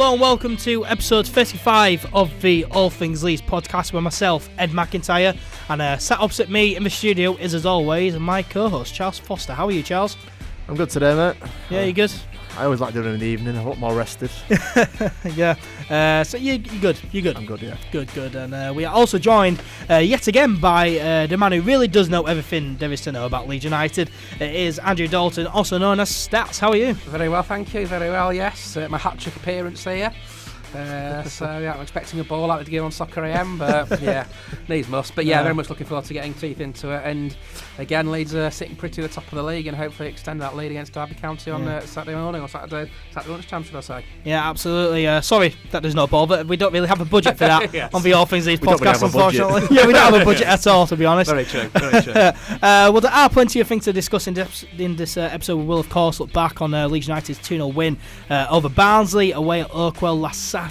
Hello and welcome to episode 35 of the All Things Leeds podcast with myself, Ed McIntyre, and sat opposite me in the studio is, as always, my co-host, Charles Foster. How are you, Charles? I'm good today, mate. Yeah, you good? I always like doing it in the evening. I'm a lot more rested. Yeah. So you're good. You're good. I'm good, yeah. Good. And we are also joined yet again by the man who really does know everything there is to know about Leeds United. It is Andrew Dalton, also known as Stats. How are you? Very well, thank you. Very well, yes. My hat-trick appearance here. I'm expecting a ball out of the game on Soccer AM, but yeah, needs must. But yeah, very much looking forward to getting teeth into it. And again, Leeds are sitting pretty at the top of the league and hopefully extend that lead against Derby County on Saturday morning or Saturday lunchtime, should I say? Yeah, absolutely. Sorry that there's no ball, but we don't really have a budget for that yes. On the All Things Leeds podcast, unfortunately. Yeah, we don't have a budget at all, to be honest. Very true. Well, there are plenty of things to discuss in this episode. We will, of course, look back on Leeds United's 2-0 win over Barnsley away at Oakwell last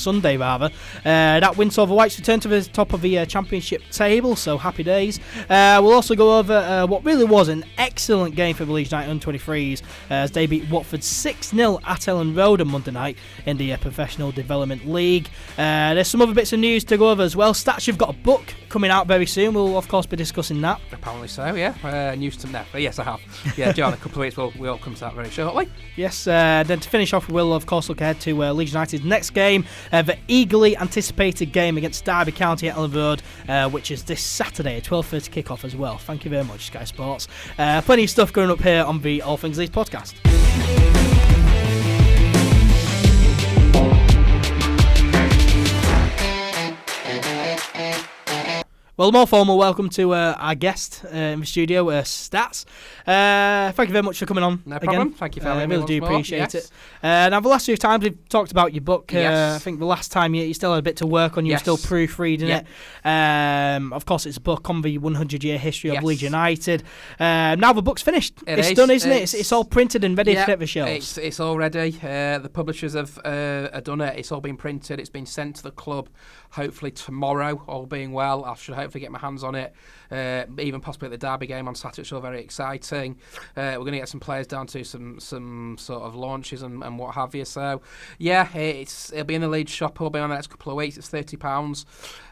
Sunday, rather. That win saw the Whites return to the top of the Championship table, so happy days. We'll also go over what really was an excellent game for the Leeds United under-23s as they beat Watford 6-0 at Elland Road on Monday night in the Professional Development League. There's some other bits of news to go over as well. Stats, you've got a book coming out very soon. We'll, of course, be discussing that. Apparently so, yeah. News to now. But yes, I have. Yeah, John, a couple of weeks we'll come to that very shortly. Yes, then to finish off, we will, of course, look ahead to Leeds United's next game, the eagerly anticipated game against Derby County at Elland Road, which is this Saturday, a 12:30 kickoff as well. Thank you very much, Sky Sports. Plenty of stuff going up here on the All Things Leeds podcast. Well, more formal welcome to our guest in the studio, Stats. Thank you very much for coming on. No problem. Again. Thank you for having me. I really do appreciate it. Now, the last few times we've talked about your book. Yes. I think the last time you still had a bit to work on. You were still proofreading it. Of course, it's a book on the 100-year history of Leeds United. Now the book's finished. It's done, isn't it? It's all printed and ready to hit the shelves. It's all ready. The publishers have done it. It's all been printed. It's been sent to the club. Hopefully tomorrow, all being well. I should hopefully get my hands on it, even possibly at the Derby game on Saturday. It's all very exciting. We're going to get some players down to some sort of launches and what have you. So, yeah, it'll be in the Leeds shop. It'll be on the next couple of weeks. It's £30.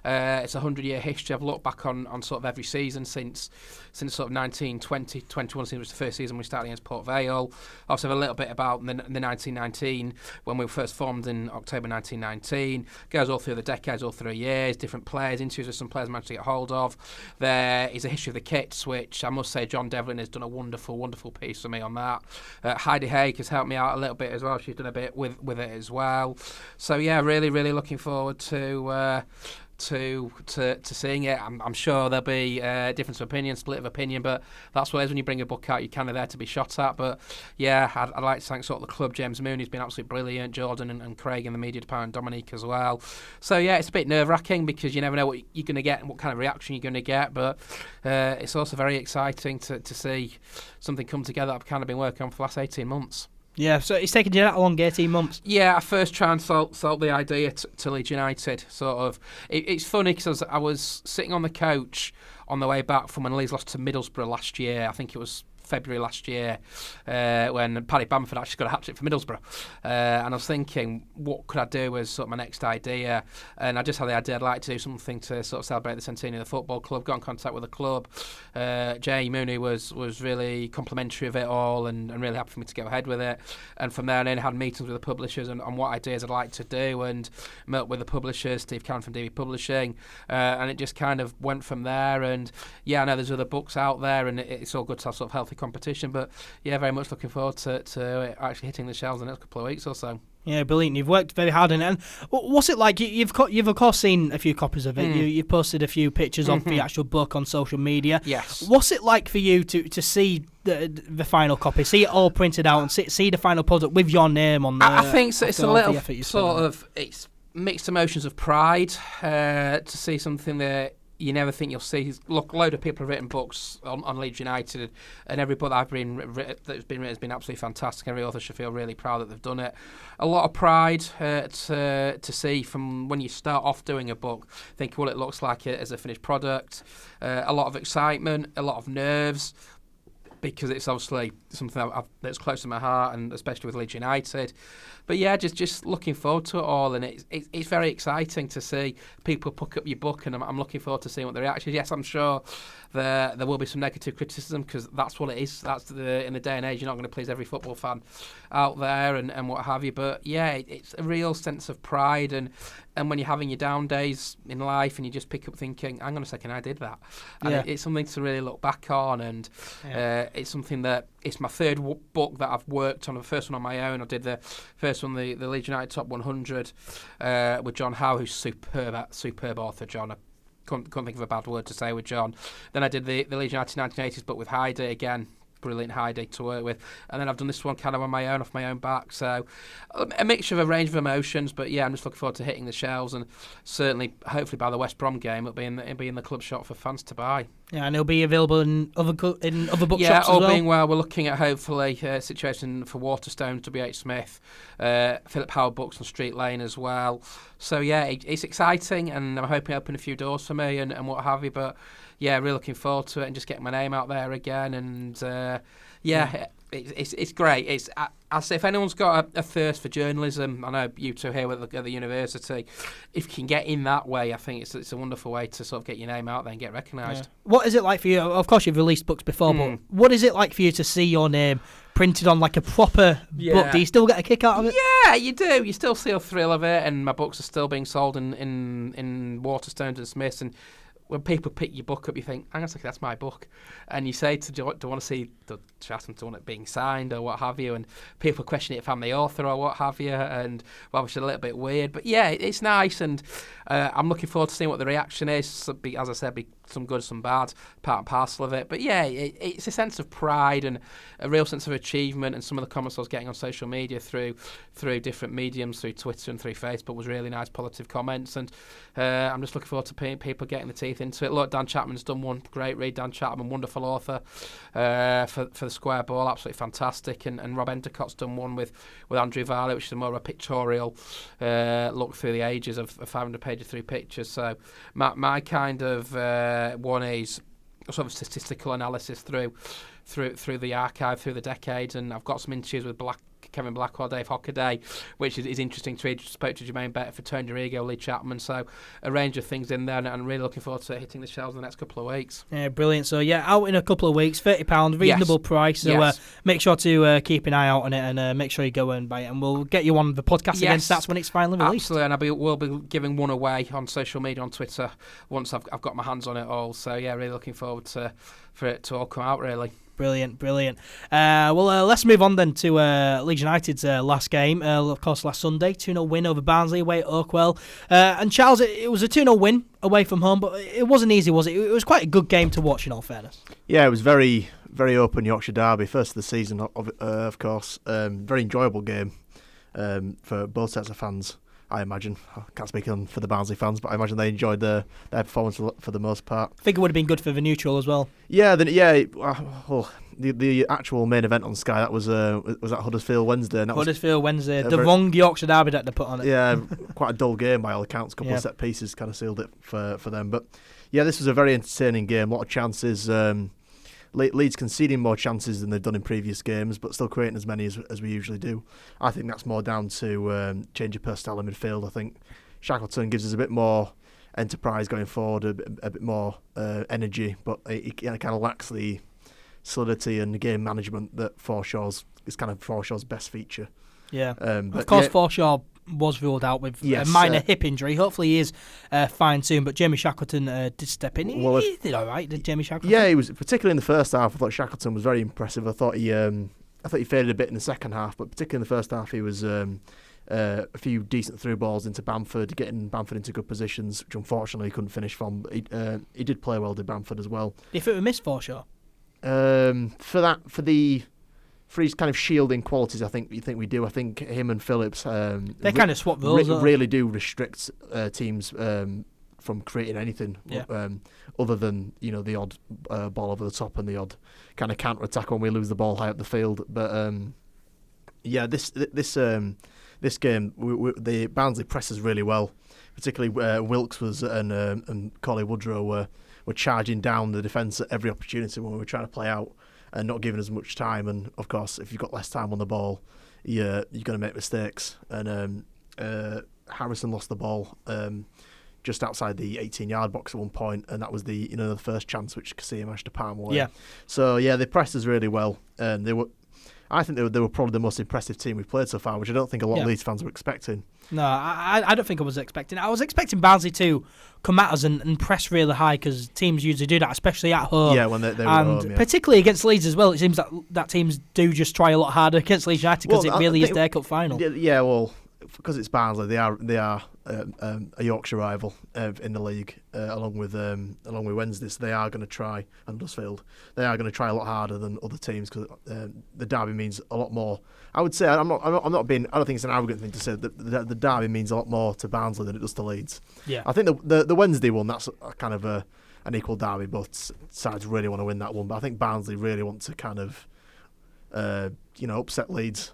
It's a 100-year history. I've looked back on sort of every season since sort of 1920, 21 season was the first season we started against Port Vale. Also have a little bit about the 1919 when we were first formed in October 1919. Goes all through the decades, all through years, different players, interviews with some players I managed to get hold of. There is a history of the kits, which I must say John Devlin has done a wonderful piece for me on that. Heidi Haig has helped me out a little bit as well. She's done a bit with it as well. So yeah, really looking forward to seeing it. I'm sure there'll be difference of opinion, split of opinion, but that's what it is when you bring a book out. You're kind of there to be shot at. But yeah, I'd like to thank sort of the club. James Mooney's been absolutely brilliant. Jordan and Craig in the media department, Dominique as well. So yeah, it's a bit nerve-wracking because you never know what you're going to get and what kind of reaction you're going to get. But it's also very exciting to see something come together that I've kind of been working on for the last 18 months. Yeah, so it's taken you that long, 18 months. Yeah, I first tried and sold the idea to Leeds United. Sort of, it's funny because I was sitting on the coach on the way back from when Leeds lost to Middlesbrough last year. I think it was February last year when Paddy Bamford actually got a hat-trick for Middlesbrough. And I was thinking, what could I do as sort of my next idea? And I just had the idea I'd like to do something to sort of celebrate the centenary of the football club, got in contact with the club. Jay Mooney was really complimentary of it all and really happy for me to go ahead with it. And from there on in, I had meetings with the publishers on what ideas I'd like to do and met with the publishers, Steve Cannon from DB Publishing, and it just kind of went from there. And yeah, I know there's other books out there and it's all good to have sort of healthy competition, but yeah, very much looking forward to it actually hitting the shelves in the next couple of weeks or so. Yeah, brilliant. You've worked very hard on it. And what's it like? You've of course seen a few copies of it. You've posted a few pictures of the actual book on social media. Yes. What's it like for you to see the final copy, see it all printed out, and see the final product with your name on there? I think so. It's a little sort of it's mixed emotions of pride to see something that you never think you'll see. Look, a load of people have written books on Leeds United, and every book that's been written has been absolutely fantastic. Every author should feel really proud that they've done it. A lot of pride to see from when you start off doing a book, think what it looks like as a finished product. A lot of excitement, a lot of nerves. because it's obviously something that's close to my heart, and especially with Leeds United. But yeah, just looking forward to it all, and it's very exciting to see people pick up your book, and I'm looking forward to seeing what the reaction is. Yes, I'm sure there will be some negative criticism, because that's what it is. That's in the day and age, you're not going to please every football fan out there and what have you. But yeah, it's a real sense of pride, and when you're having your down days in life and you just pick up thinking, hang on a second, I did that. And it's something to really look back on, and it's something that it's my third book that I've worked on. The first one on my own, I did the first one, the Leeds United Top 100 with John Howe, who's superb author, John. I couldn't think of a bad word to say with John. Then I did the Leeds United 1980s book with Heidi, again, brilliant Heidi to work with. And then I've done this one kind of on my own, off my own back. So a mixture of a range of emotions, but yeah, I'm just looking forward to hitting the shelves, and certainly, hopefully by the West Brom game, it'll be in the club shop for fans to buy. Yeah, and it'll be available in other bookshops as well. Yeah, all being well, we're looking at hopefully a situation for Waterstones, W.H. Smith, Philip Howard Books on Street Lane as well. So yeah, it's exciting, and I'm hoping it'll open a few doors for me and what have you. But yeah, really looking forward to it and just getting my name out there again. And it's great. I say, if anyone's got a thirst for journalism, I know you two here at the university, if you can get in that way, I think it's a wonderful way to sort of get your name out there and get recognised. Yeah. What is it like for you? Of course, you've released books before, but what is it like for you to see your name printed on like a proper book? Do you still get a kick out of it? Yeah, you do. You still see a thrill of it, and my books are still being sold in Waterstones and Smiths, and when people pick your book up, you think, hang on a second, that's my book. And you say, do you want to see, do you ask them to want it being signed or what have you? And people question it if I'm the author or what have you. And well, which is a little bit weird. But yeah, it's nice. And I'm looking forward to seeing what the reaction is. As I said, be some good, some bad, part and parcel of it. But yeah, it's a sense of pride and a real sense of achievement. And some of the comments I was getting on social media through different mediums, through Twitter and through Facebook, was really nice, positive comments. And I'm just looking forward to people getting the teeth into it. Look, Dan Chapman's done one. Great read, Dan Chapman, wonderful author for the Square Ball, absolutely fantastic. And Rob Endicott's done one with Andrew Varley, which is more of a pictorial look through the ages of 500 pages through pictures. So my kind of one is sort of statistical analysis through the archive, through the decades, and I've got some interviews with Kevin Blackwell, Dave Hockaday, which is interesting to read. Spoke to Jermaine Bettford, Tony Dorigo, Lee Chapman, so a range of things in there, and I'm really looking forward to hitting the shelves in the next couple of weeks. Yeah, brilliant. So yeah, out in a couple of weeks, £30, reasonable price. So make sure to keep an eye out on it, and make sure you go and buy it, and we'll get you on the podcast again. That's when it's finally released. Absolutely, and we'll be giving one away on social media, on Twitter, once I've got my hands on it all. So yeah, really looking forward for it to all come out, really. Brilliant. Let's move on then to Leeds United's last game. Of course, last Sunday, 2-0 win over Barnsley away at Oakwell. And Charles, it was a 2-0 win away from home, but it wasn't easy, was it? It was quite a good game to watch, in all fairness. Yeah, it was very, very open Yorkshire derby, first of the season, of course. Very enjoyable game for both sets of fans, I imagine. I can't speak for the Barnsley fans, but I imagine they enjoyed their performance for the most part. I think it would have been good for the neutral as well. Yeah, the actual main event on Sky, that was at Huddersfield Wednesday. And Huddersfield Wednesday, the wrong Yorkshire derby that they put on it. Yeah, quite a dull game by all accounts. A couple of set pieces kind of sealed it for them. But yeah, this was a very entertaining game. A lot of chances. Leeds conceding more chances than they've done in previous games, but still creating as many as we usually do. I think that's more down to change of personnel in midfield. I think Shackleton gives us a bit more enterprise going forward, a bit more energy, but he kind of lacks the solidity and the game management that is kind of Forshaw's best feature. Yeah, of course, Forshaw was ruled out with a minor hip injury. Hopefully he is fine soon, but Jamie Shackleton did step in. He did all right, did Jamie Shackleton? Yeah, he was, particularly in the first half. I thought Shackleton was very impressive. I thought he faded a bit in the second half, but particularly in the first half he was a few decent through balls into Bamford, getting Bamford into good positions, which unfortunately he couldn't finish from. He did play well, did Bamford as well. Do you think we missed Forshaw? For his kind of shielding qualities, I think we do. I think him and Phillips they kind of swap roles. Really do restrict teams from creating anything other than the odd ball over the top and the odd kind of counter attack when we lose the ball high up the field. But this game the Barnsley presses really well, particularly Wilkes and Collie Woodrow were charging down the defence at every opportunity when we were trying to play out. and not giving as much time. And of course, if you've got less time on the ball, you're going to make mistakes. And Harrison lost the ball just outside the 18-yard box at one point, and that was the first chance which Casilla managed to palm away. Yeah. So they pressed us really well, and I think they were probably the most impressive team we've played so far, which I don't think a lot of Leeds fans were expecting. No, I don't think I was expecting. I was expecting Barnsley to come at us and press really high, because teams usually do that, especially at home. Yeah, when they were at home, yeah. Particularly against Leeds as well. It seems that teams do just try a lot harder against Leeds United, because it really is their cup final. Yeah, well, because it's Barnsley, they are a Yorkshire rival in the league, along with Wednesday. So they are going to try, and Huddersfield, they are going to try a lot harder than other teams, because the derby means a lot more. I would say I don't think it's an arrogant thing to say that the derby means a lot more to Barnsley than it does to Leeds. Yeah, I think the Wednesday one, that's a kind of an equal derby. Both sides really want to win that one, but I think Barnsley really want to kind of upset Leeds,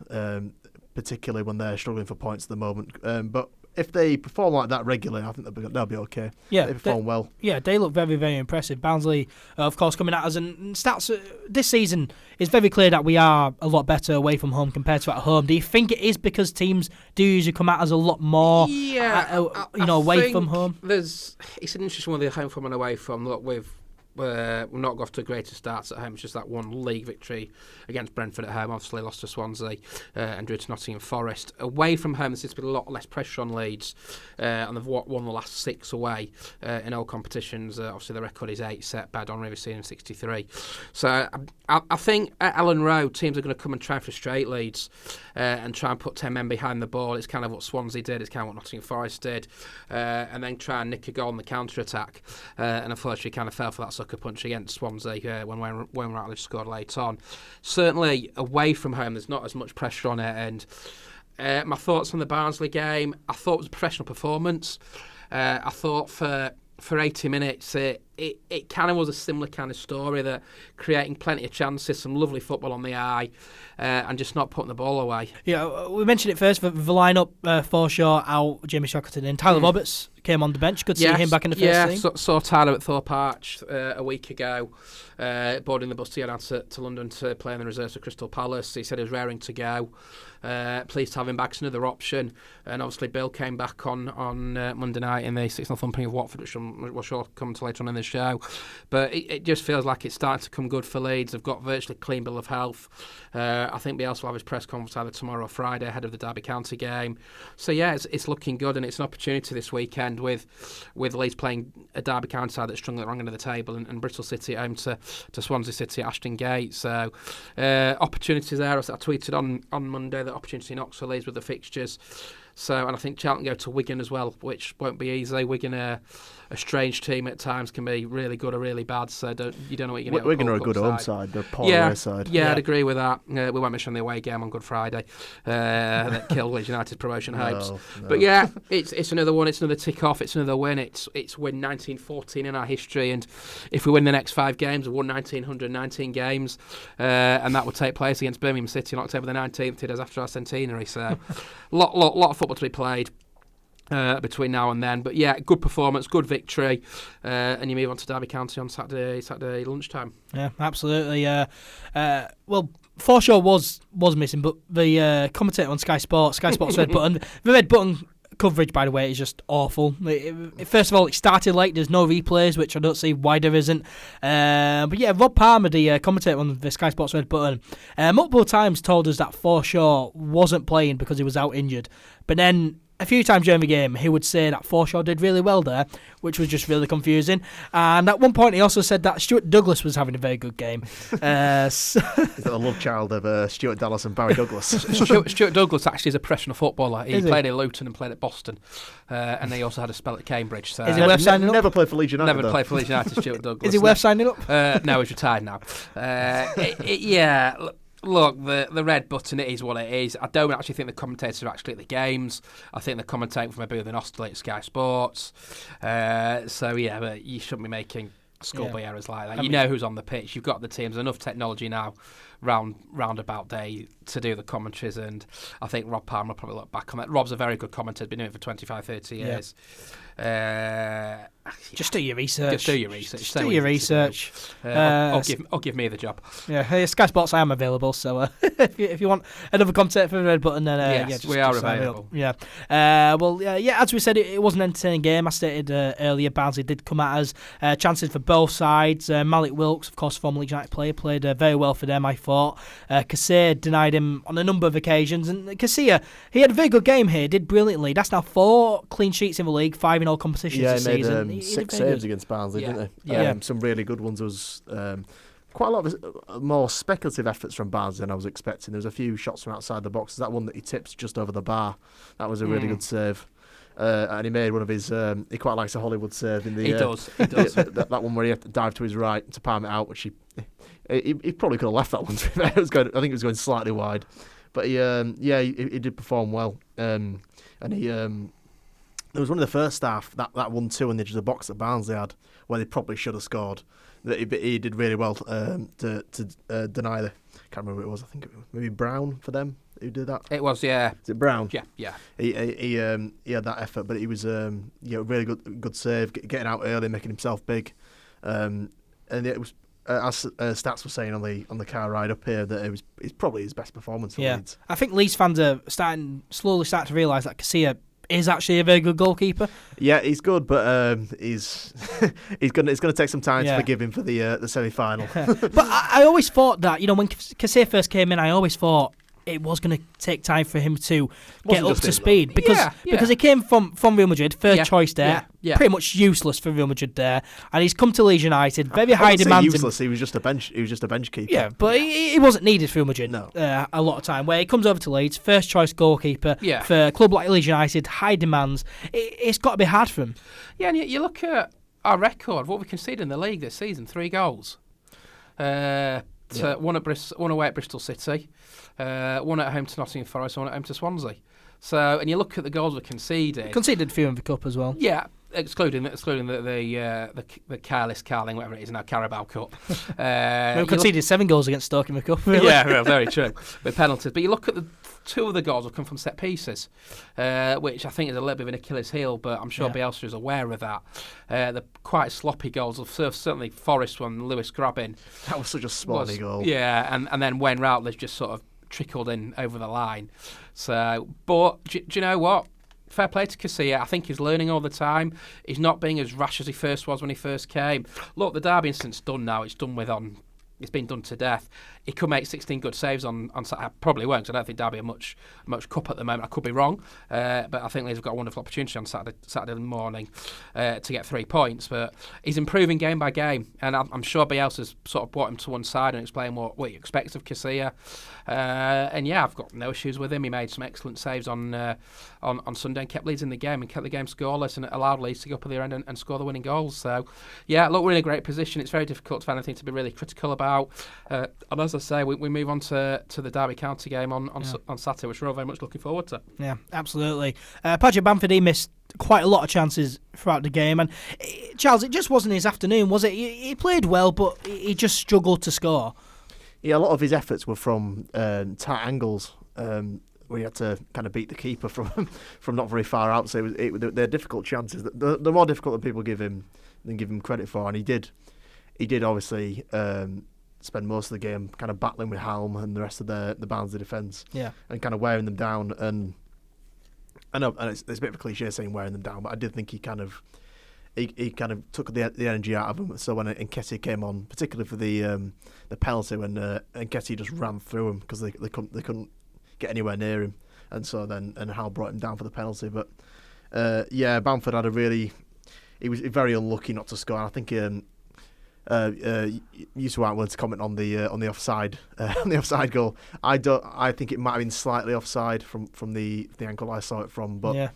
particularly when they're struggling for points at the moment. But if they perform like that regularly, I think they'll be okay. Yeah, they perform well. Yeah, they look very, very impressive. Barnsley, of course, coming at us, and stats this season is very clear that we are a lot better away from home compared to at home. Do you think it is because teams do usually come at us a lot more? Away from home? It's an interesting one, the home from and away from. Look, we've not got off to greater starts at home. It's just that one league victory against Brentford at home. Obviously lost to Swansea and drew to Nottingham Forest. Away from home, there seems to be a lot less pressure on Leeds, and they've won the last 6 away in all competitions. Obviously the record is 8, set by Don Rivers in 63. So I think at Elland Road, teams are going to come and try and frustrate Leeds and try and put 10 men behind the ball. It's kind of what Swansea did. It's kind of what Nottingham Forest did, and then try and nick a goal on the counter-attack. And unfortunately kind of fell for that sucker punch against Swansea when Ratledge scored late on. Certainly away from home, there's not as much pressure on it. And my thoughts on the Barnsley game, I thought it was a professional performance. I thought for 80 minutes it kind of was a similar kind of story, that creating plenty of chances, some lovely football on the eye, and just not putting the ball away. Yeah, we mentioned it first, for the line-up, Forshaw out, Jamie Shackleton in. Tyler Roberts came on the bench. Good to see him back in the first team. Saw Tyler at Thorpe Arch a week ago, boarding the bus to get out to London to play in the reserves for Crystal Palace. He said he was raring to go. Pleased to have him back. It's another option. And obviously Bill came back on Monday night in the 6-0 thumping of Watford, which we'll sure come to later on in the show. But it just feels like it's starting to come good for Leeds. They've got virtually clean bill of health. I think Bielsa will have his press conference either tomorrow or Friday ahead of the Derby County game. So yeah, it's looking good, and it's an opportunity this weekend with Leeds playing a Derby County side that's strung at the wrong end of the table, and Bristol City at home to Swansea City at Ashton Gate. So opportunities there. As I tweeted on Monday, that opportunity knocks for Leeds with the fixtures. So, and I think Charlton go to Wigan as well, which won't be easy. Wigan are a strange team at times, can be really good or really bad. So you don't know what you're going to get. Wigan are a good home side. They're a poor away side. Yeah, I'd agree with that. We won't mention the away game on Good Friday that killed Leeds United's promotion hopes. No. But yeah, it's another one. It's another tick off. It's another win. It's win 1914 in our history, and if we win the next 5 games, we've won 1919 games, and that will take place against Birmingham City on October the 19th, 2 days after our centenary. So, lot of football to be played between now and then. But yeah, good performance, good victory, and you move on to Derby County on Saturday lunchtime. Yeah, absolutely. Well, Forshaw was missing, but the commentator on Sky Sports Red Button, the Red Button coverage, by the way, is just awful. First of all, it started late. There's no replays, which I don't see why there isn't. But yeah, Rob Palmer, the commentator on the Sky Sports Red Button, multiple times told us that Forshaw wasn't playing because he was out injured. But then a few times during the game, he would say that Forshaw did really well there, which was just really confusing. And at one point, he also said that Stuart Douglas was having a very good game. Is that the love child of Stuart Dallas and Barry Douglas? Stuart Douglas actually is a professional footballer. He played at Luton and played at Boston, and he also had a spell at Cambridge. So is he worth signing up? Never played for Leeds United. Never played for Leeds United, Stuart Douglas. Is he worth signing up? No, he's retired now. Yeah. Look, the Red Button, it is what it is. I don't actually think the commentators are actually at the games. I think they're commentating from a booth in Austerley at Sky Sports. So, yeah, but you shouldn't be making schoolboy errors like that. You know who's on the pitch. You've got the teams. Enough technology now roundabout day to do the commentaries, and I think Rob Palmer will probably look back on that. Rob's a very good commentator, been doing it for 25, 30 years. Just do your research. Just do your research. Or give me the job. Yeah, Sky Sports, I am available, so if you want another contact for the red button, then yes, we are available. Yeah. As we said, it was an entertaining game. I stated earlier, Barnsley did come at us. Chances for both sides. Malik Wilkes, of course, former Leeds United player, played very well for them, I thought. Casilla denied him on a number of occasions, and Casilla, he had a very good game here, did brilliantly. That's now 4 clean sheets in the league, 5 in all competitions this season. He 6 saves against Barnsley, didn't he? Some really good ones. There was quite a lot of more speculative efforts from Barnsley than I was expecting. There was a few shots from outside the box. That one that he tips just over the bar, that was a really good save. And he made one of his. He quite likes a Hollywood serve in the. He does. that one where he had to dive to his right to palm it out, which he probably could have left that one. I think it was going slightly wide, but he did perform well. And he. It was one of the first half, that 1-2 on the edge of the box that Barnsley had, where they probably should have scored. That he did really well to deny the. Can't remember who it was. I think it was maybe Brown for them who did that. It was, yeah. Is it Brown? Yeah. He had that effort, but he was really good save, getting out early, making himself big, and it was as Stats was saying on the car ride up here that it's probably his best performance for Leeds. I think Leeds fans are slowly starting to realise that Casilla is actually a very good goalkeeper. Yeah, he's good, but it's going to take some time to forgive him for the semi-final. But I always thought that, when Casilla first came in, I always thought it was going to take time for him to get up to speed because he came from Real Madrid, first choice there, pretty much useless for Real Madrid there, and he's come to Leeds United, very high demand. Useless. He was just a bench keeper. Yeah, but he wasn't needed for Real Madrid. No. A lot of time. Where he comes over to Leeds, first choice goalkeeper for a club like Leeds United, high demands. It's got to be hard for him. Yeah, and you look at our record, what we conceded in the league this season, 3 goals. One away at Bristol City, one at home to Nottingham Forest, one at home to Swansea. So, and you look at the goals we conceded. Conceded a few in the cup as well. Yeah, excluding the Careless Carling, whatever it is now, Carabao Cup. We conceded 7 goals against Stoke in the cup. Really. Yeah, well, very true. With penalties, but you look at the 2 of the goals have come from set pieces, which I think is a little bit of an Achilles heel, but I'm sure Bielsa is aware of that. The quite sloppy goals of certainly Forest one, Lewis grabbing. That was such a spotty goal. Yeah, and then when Routledge just sort of trickled in over the line. So, but do you know what? Fair play to Casilla. I think he's learning all the time. He's not being as rash as he first was when he first came. Look, the Derby incident's done now. It's been done to death. He could make 16 good saves on Saturday. Probably won't, because I don't think Derby are much cup at the moment. I could be wrong, but I think Leeds have got a wonderful opportunity on Saturday morning to get 3 points. But he's improving game by game, and I'm sure Bielsa's sort of brought him to one side and explained what he expects of Casilla. And I've got no issues with him. He made some excellent saves on Sunday and kept Leeds in the game and kept the game scoreless and allowed Leeds to go up at the end and score the winning goals. So, look, we're in a great position. It's very difficult to find anything to be really critical about. And as I say, we move on to the Derby County game on Saturday, which we're all very much looking forward to. Yeah, absolutely. Patrick Bamford, he missed quite a lot of chances throughout the game, and Charles, it just wasn't his afternoon, was it? He played well, but he just struggled to score. Yeah, a lot of his efforts were from tight angles, where he had to kind of beat the keeper from not very far out. So they're difficult chances. They're more difficult than people give him credit for, and he did obviously spend most of the game kind of battling with Halm and the rest of the Barnsley defence, and kind of wearing them down. And I know, and it's a bit of a cliche saying wearing them down, but I did think he kind of took the energy out of them. So when NkGhTg came on, particularly for the penalty, when NkGhTg just ran through him because they couldn't get anywhere near him, and so then Hal brought him down for the penalty. But Bamford had he was very unlucky not to score. I think you two aren't willing to comment on the offside goal. I think it might have been slightly offside from the angle I saw it from, but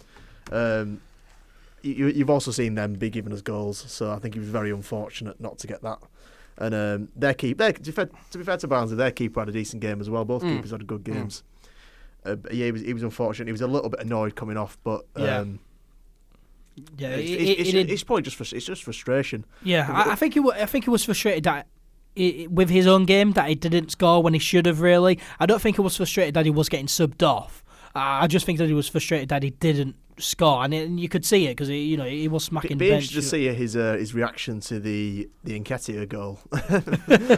you've also seen them be given as goals, so I think he was very unfortunate not to get that. And to be fair to Barnsley, their keeper had a decent game as well. Both keepers had good games. He was unfortunate. He was a little bit annoyed coming off, but it's probably just frustration. Yeah, I think he was frustrated that with his own game that he didn't score when he should have, really. I don't think he was frustrated that he was getting subbed off. I just think that he was frustrated that he didn't score, and you could see it because he was smacking the bench. Be interested to see his reaction to the NkGhTg goal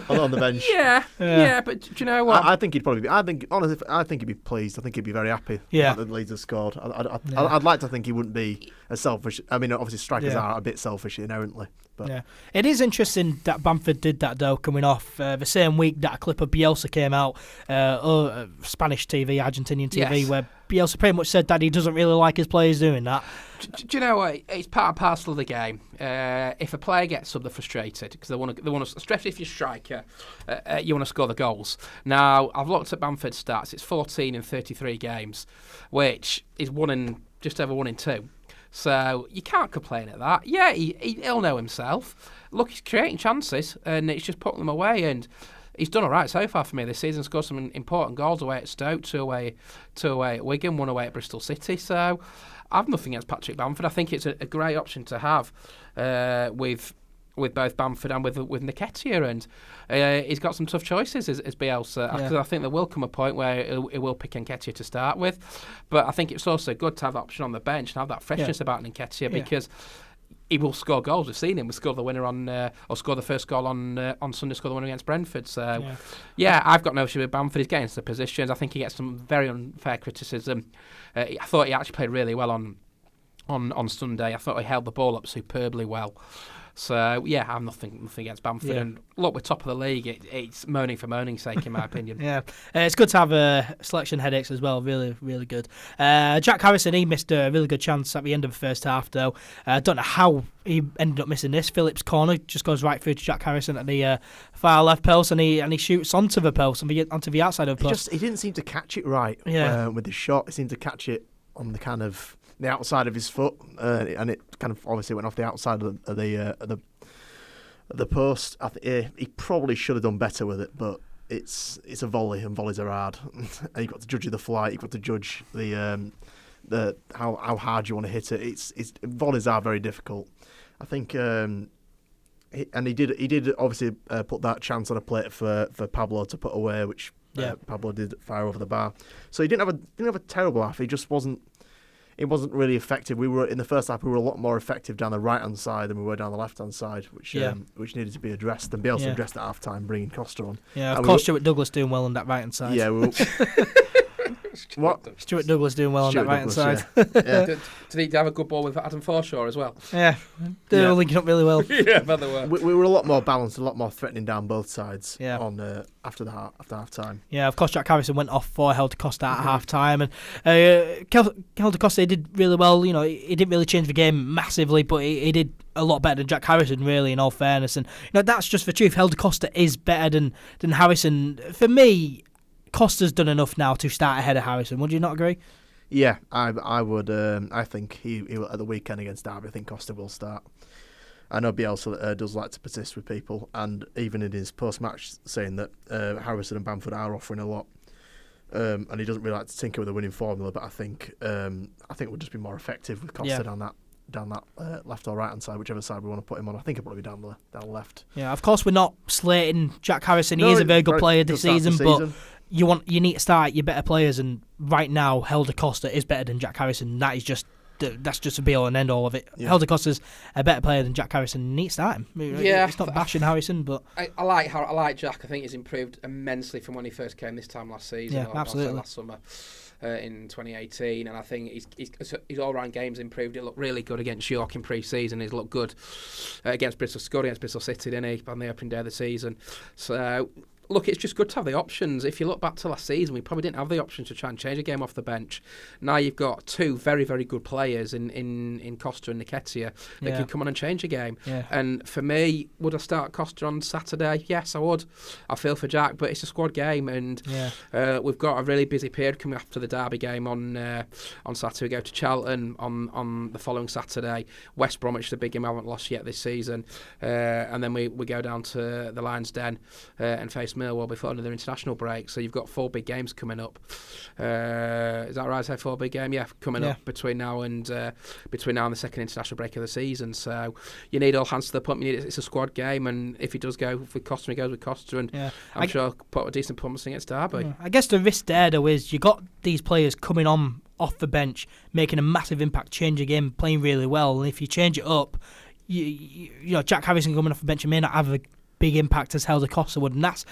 on the bench. Yeah, but do you know what? I think he'd probably be. Honestly, I think he'd be pleased. I think he'd be very happy that the Leeds have scored. I'd like to think he wouldn't be as selfish. I mean, obviously strikers are a bit selfish inherently. But. It is interesting that Bamford did that though, coming off the same week that a clip of Bielsa came out, Spanish TV, Argentinian TV, where Bielsa pretty much said that he doesn't really like his players doing that. Do you know what? It's part and parcel of the game. If a player gets sub, they're frustrated because they want to, especially if you're a striker, you want to score the goals. Now, I've looked at Bamford's stats. It's 14 in 33 games, which is just over 1 in 2. So you can't complain at that. Yeah, he'll know himself. Look, he's creating chances, and he's just putting them away. And he's done all right so far for me this season. Scored some important goals away at Stoke, two away at Wigan, 1 away at Bristol City. So I've nothing against Patrick Bamford. I think it's a great option to have with both Bamford and with NkGhTg, and he's got some tough choices as Bielsa, because I think there will come a point where he will pick NkGhTg to start with, but I think it's also good to have that option on the bench and have that freshness about NkGhTg because he will score goals. We've seen him. We scored the winner or score the first goal on Sunday. Score the winner against Brentford. So, I've got no issue with Bamford. He's getting into the positions. I think he gets some very unfair criticism. I thought he actually played really well on Sunday. I thought he held the ball up superbly well. So, I have nothing against Bamford. Yeah. And look, we're top of the league. It's moaning for moaning's sake, in my opinion. It's good to have selection headaches as well. Really, really good. Jack Harrison, he missed a really good chance at the end of the first half, though. I don't know how he ended up missing this. Phillips' corner just goes right through to Jack Harrison at the far left post, and he shoots onto the post, onto the outside of the post. He didn't seem to catch it right with his shot. He seemed to catch it on the kind of the outside of his foot, and it kind of obviously went off the outside of the post. He probably should have done better with it, but it's a volley, and volleys are hard. And you've got to judge the flight. You've got to judge the how hard you want to hit it. Volleys are very difficult. I think, he did obviously put that chance on a plate for Pablo to put away, which Pablo did fire over the bar. So he didn't have a terrible half. He just wasn't. It wasn't really effective. We were in the first half. We were a lot more effective down the right hand side than we were down the left hand side, which needed to be addressed. And Bielsa addressed at half time, bringing Costa on. Yeah, of course, Stuart Douglas doing well on that right hand side. Yeah, Stuart Douglas doing well on that right hand side. Did he have a good ball with Adam Forshaw as well? Yeah, they were linking up really well. But they were. We were a lot more balanced, a lot more threatening down both sides. After half time. Yeah, of course, Jack Harrison went off for Helder Costa at half time, and Helder Costa did really well. He didn't really change the game massively, but he did a lot better than Jack Harrison, really, in all fairness. And that's just the truth. Helder Costa is better than Harrison. For me, Costa's done enough now to start ahead of Harrison. Would you not agree? Yeah, I would. I think he at the weekend against Derby, I think Costa will start. I know Bielsa does like to persist with people, and even in his post-match saying that Harrison and Bamford are offering a lot, and he doesn't really like to tinker with the winning formula. But I think it would just be more effective with Costa down that left or right hand side, whichever side we want to put him on. I think it'll probably be down the left. Yeah, of course we're not slating Jack Harrison. He is a very good player this season, but you need to start your better players, and right now Helder Costa is better than Jack Harrison. That's just a be all and end all of it. Yeah. Helder Costa's a better player than Jack Harrison. You need to start him. Yeah, it's not bashing Harrison, but I like Jack. I think he's improved immensely from when he first came this time last season. Yeah, absolutely. Last summer. In 2018, and I think his all-round game's improved. It looked really good against York in pre-season. He's looked good against Bristol City, didn't he, on the opening day of the season. So, look, it's just good to have the options. If you look back to last season, we probably didn't have the option to try and change a game off the bench. Now you've got two very, very good players in Costa and NkGhTg that can come on and change a game. Yeah. And for me, would I start Costa on Saturday? Yes, I would. I feel for Jack, but it's a squad game, and we've got a really busy period coming after the Derby game on Saturday. We go to Charlton on the following Saturday. West Bromwich, the big game, I haven't lost yet this season. And then we go down to the Lions Den and face Millwall before another international break. So you've got 4 big games coming up. Is that right? I say 4 big games? Yeah, coming up between now and the second international break of the season. So you need all hands to the pump. It's a squad game, and if he does go with Costa, he goes with Costa, and I'm sure he'll put a decent performance against Derby. I guess the risk there, though, is you got these players coming on off the bench, making a massive impact, changing game, playing really well, and if you change it up, you know, Jack Harrison coming off the bench may not have a big impact as Helder Costa would, and that's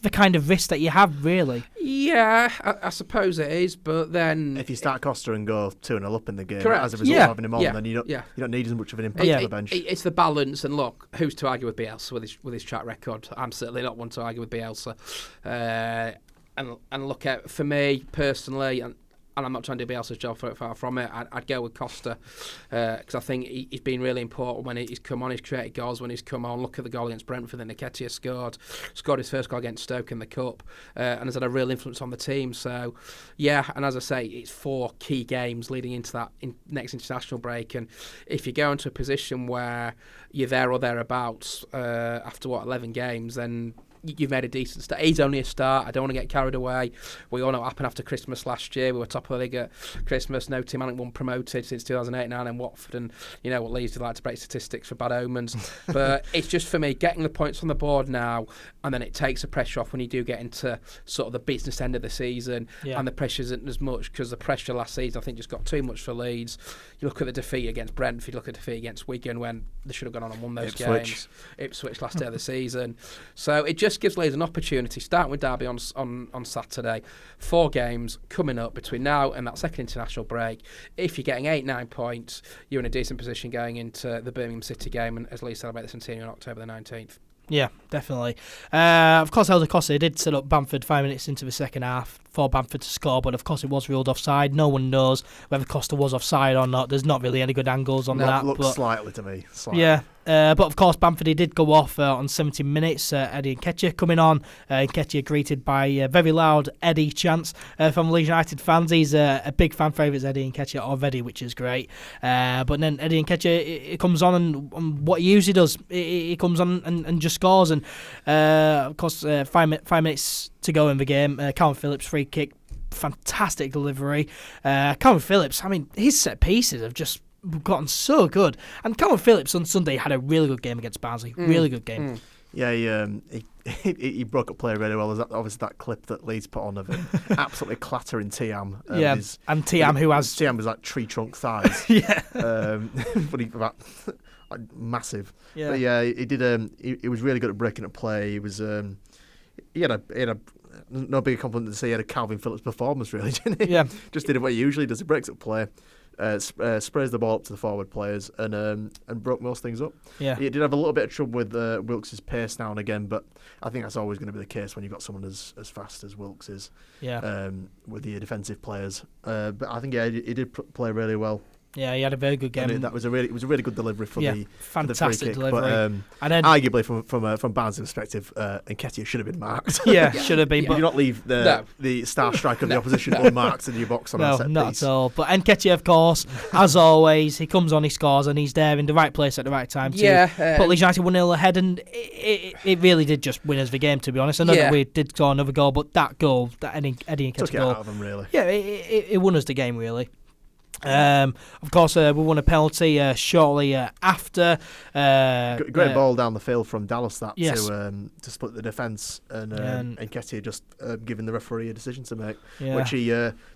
the kind of risk that you have, really. Yeah, I suppose it is, but then if you start Costa and go 2-0 up in the game, correct. as a result of having him on, then you don't need as much of an impact on the bench. It's the balance, and look, who's to argue with Bielsa with his track record? I'm certainly not one to argue with Bielsa. And look at, for me personally, and I'm not trying to do Bielsa's job far from it, I'd go with Costa because I think he's been really important when he's come on. He's created goals when he's come on. Look at the goal against Brentford that NkGhTg scored his first goal against Stoke in the Cup, and has had a real influence on the team. So, yeah, and as I say, it's 4 key games leading into that next international break, and if you go into a position where you're there or thereabouts after 11 games, then you've made a decent start. He's only a start. I don't want to get carried away. We all know what happened after Christmas last year. We were top of the league at Christmas. No team hadn't won promoted since 2008-9 in Watford, and you know what Leeds do, like to break statistics for bad omens. But it's just, for me, getting the points on the board now, and then it takes the pressure off when you do get into sort of the business end of the season, and the pressure isn't as much, because the pressure last season I think just got too much for Leeds. You look at the defeat against Brentford, you look at the defeat against Wigan when they should have gone on and won those games. Ipswich last day of the season. So it just gives Leeds an opportunity, starting with Derby on Saturday. 4 games coming up between now and that second international break. If you're getting 8-9 points, you're in a decent position going into the Birmingham City game, and as Leeds celebrate the centenary on October the 19th. Yeah, definitely. Of course, Helder Costa did set up Bamford 5 minutes into the second half for Bamford to score, but of course it was ruled offside. No one knows whether Costa was offside or not. There's not really any good angles on that. It looks slightly to me. Slightly. Yeah. But of course, Bamford he did go off on 70 minutes. Eddie NkGhTg coming on. NkGhTg greeted by very loud Eddie chants from Leeds United fans. He's a big fan favourite, Eddie NkGhTg already, which is great. But then Eddie NkGhTg he comes on and what he usually does, he comes on and just scores. And of course, 5 minutes to go in the game. Calvin Phillips free kick, fantastic delivery. Calvin Phillips, I mean, his set pieces have just gotten so good, and Calvin Phillips on Sunday had a really good game against Barnsley. Really good game. Yeah, he broke up play really well. There's obviously that clip that Leeds put on of him absolutely clattering Tiam. And Tiam, who has Tiam was like tree trunk thighs. But massive. Yeah, but yeah, he did. He was really good at breaking up play. He was. He had a no bigger compliment to say he had a Calvin Phillips performance, really, didn't he? Yeah, just did what he usually does. He breaks up play. Sprays the ball up to the forward players and broke most things up. Yeah, he did have a little bit of trouble with Wilkes' pace now and again, but I think that's always going to be the case when you've got someone as fast as Wilkes is. Yeah. With the defensive players, but I think he did play really well. Yeah, he had a very good game. And it was a really good delivery for the fantastic free kick. delivery. But and then, arguably from Barnes' perspective, NkGhTg should have been marked. Yeah, should have been. You do not leave the star striker of the opposition unmarked in your box on a set piece. No, not at all. But NkGhTg, of course, as always, he comes on, he scores, and he's there in the right place at the right time to put Leeds United 1-0 ahead, and it really did just win us the game, to be honest. I know that we did score another goal, but that goal, that Eddie NkGhTg took it goal, out of him, really. Yeah, it won us the game, really. Of course, we won a penalty shortly after. Great ball down the field from Dallas to split the defence, and NkGhTg just giving the referee a decision to make, which he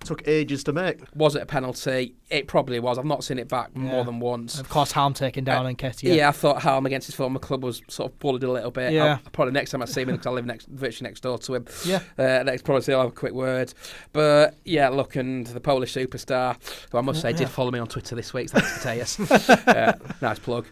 took ages to make. Was it a penalty? It probably was. I've not seen it back more than once. Of course, Halm taking down NkGhTg. Yeah, I thought Halm against his former club was sort of bullied a little bit. Yeah. Probably next time I see him, because I live virtually next door to him. Yeah. Next, probably I'll have a quick word. But yeah, look, and the Polish superstar, who I must say did follow me on Twitter this week, thanks to Tejas. Nice plug.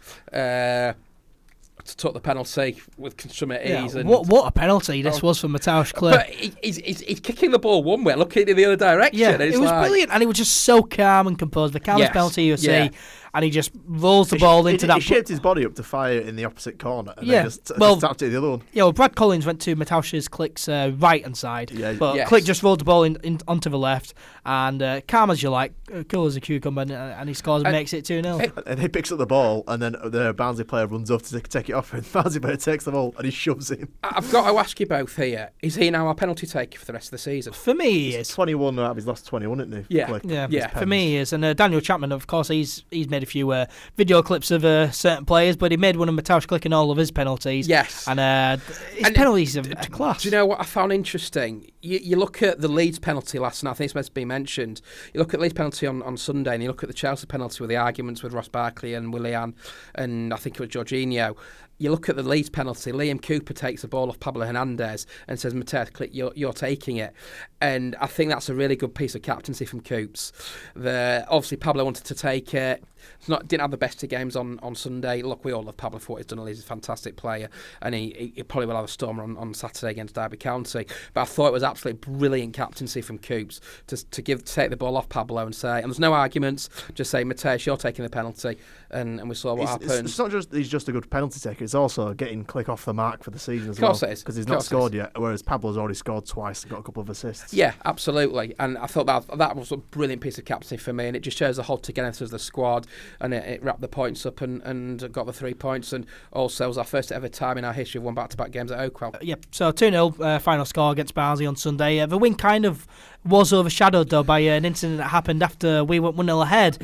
Took the penalty with some ease. And what a penalty this was for Mateusz Klich. But he's kicking the ball one way, looking in the other direction. Yeah, it was brilliant, and he was just so calm and composed. The calmest penalty you see. and he just rolls the ball into that. He shaped his body up to fire in the opposite corner, and then just tapped it the other one. Yeah, well, Brad Collins went to Mataush's Click's right hand side, but Click just rolled the ball in onto the left, and calm as you like, cool as a cucumber, and he scores and makes it 2-0. And he picks up the ball, and then the Barnsley player runs up to take it off, and the Barnsley player takes the ball and he shoves him. I've got to ask you both here: is he now a penalty taker for the rest of the season? For me, he is. 21 out of his last 21, isn't he? Yeah. For me, he is. And Daniel Chapman, of course, he's made a few video clips of certain players, but he made one of Mataush clicking all of his penalties. Yes. And his penalties are class. Do you know what I found interesting? You look at the Leeds penalty last night. I think it's meant to be mentioned. You look at Leeds penalty on Sunday, and you look at the Chelsea penalty with the arguments with Ross Barkley and Willian, and I think it was Jorginho. You look at the Leeds penalty, Liam Cooper takes the ball off Pablo Hernandez and says, Mateo, Click, you're taking it. And I think that's a really good piece of captaincy from Coops. Obviously, Pablo wanted to take it. Didn't have the best of games on Sunday. Look, we all love Pablo for what he's done. He's a fantastic player, and he probably will have a stormer on Saturday against Derby County. But I thought it was absolutely brilliant captaincy from Coops to take the ball off Pablo and say, and there's no arguments, just say, Mateus, you're taking the penalty, and we saw what happened. It's not just he's just a good penalty taker, it's also getting Click off the mark for the season as well. Of course it is. Because he's not scored yet, whereas Pablo's already scored twice and got a couple of assists. Yeah, absolutely. And I thought that was a brilliant piece of captaincy for me, and it just shows the whole togetherness of the squad, and it wrapped the points up and got the 3 points, and also was our first ever time in our history of won back-to-back games at Oakwell. So 2-0 final score against Barnsley on Sunday. The win kind of was overshadowed though by an incident that happened after we went 1-0 ahead.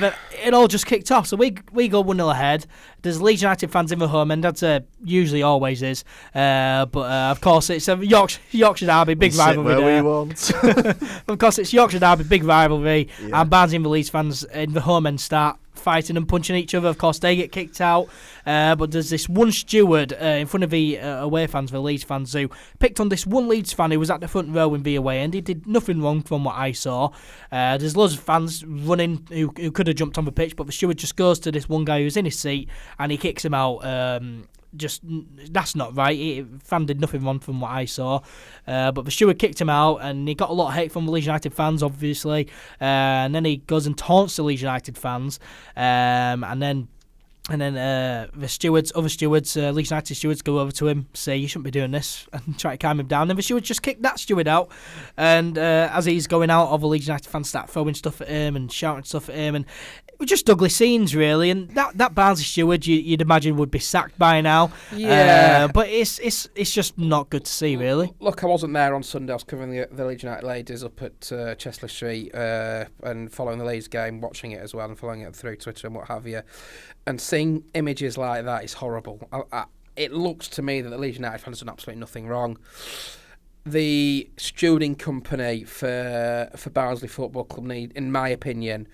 But it all just kicked off. So we go 1-0 ahead. There's Leeds United fans in the home end, that usually always is. But of course it's a Yorkshire derby, big rivalry there. We want. Of course it's Yorkshire derby, big rivalry, and Barnsley and the Leeds fans in the home end start fighting and punching each other. Of course, they get kicked out. But there's this one steward in front of the away fans, the Leeds fans, who picked on this one Leeds fan who was at the front row in the away end. He did nothing wrong from what I saw. There's loads of fans running who could have jumped on the pitch, but the steward just goes to this one guy who's in his seat and he kicks him out. That's not right. Fan did nothing wrong from what I saw, but the steward kicked him out, and he got a lot of hate from the Leeds United fans, obviously. And then he goes and taunts the Leeds United fans, and then the other stewards, Leeds United stewards, go over to him, say you shouldn't be doing this, and try to calm him down. And the steward just kicked that steward out. And as he's going out, all the Leeds United fans start throwing stuff at him and shouting stuff at him, and it was just ugly scenes, really. And that Barnsley steward, you'd imagine, would be sacked by now. Yeah. But it's just not good to see, really. Look, I wasn't there on Sunday. I was covering the Leeds United ladies up at Chester Street and following the Leeds game, watching it as well, and following it through Twitter and what have you. And seeing images like that is horrible. It looks to me that the Leeds United fans have done absolutely nothing wrong. The stewarding company for Barnsley Football Club in my opinion,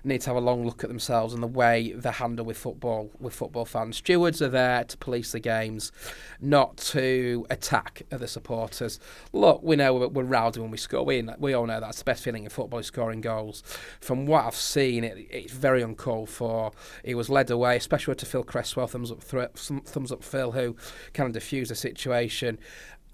need to have a long look at themselves and the way they handle with football fans. Stewards are there to police the games, not to attack other supporters. Look, we know we're rowdy when we score. We all know that's the best feeling in football, is scoring goals. From what I've seen, it's very uncalled for. He was led away, especially to Phil Cresswell. Thumbs up Phil, who kind of diffused the situation.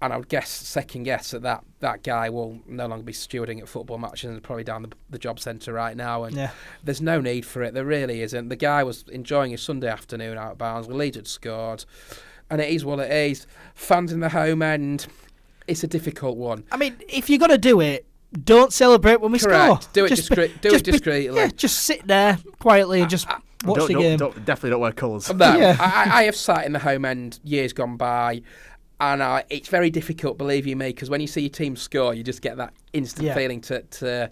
And I would second guess that guy will no longer be stewarding at football matches and probably down the job centre right now. And there's no need for it. There really isn't. The guy was enjoying his Sunday afternoon out at Barnsley. Leeds had scored. And it is what it is. Fans in the home end, it's a difficult one. I mean, if you're going to do it, don't celebrate when we score. Do it discreetly. Just sit there quietly and just watch the game. Definitely don't wear colours. No, I have sat in the home end years gone by. And it's very difficult, believe you me, because when you see your team score, you just get that instant feeling to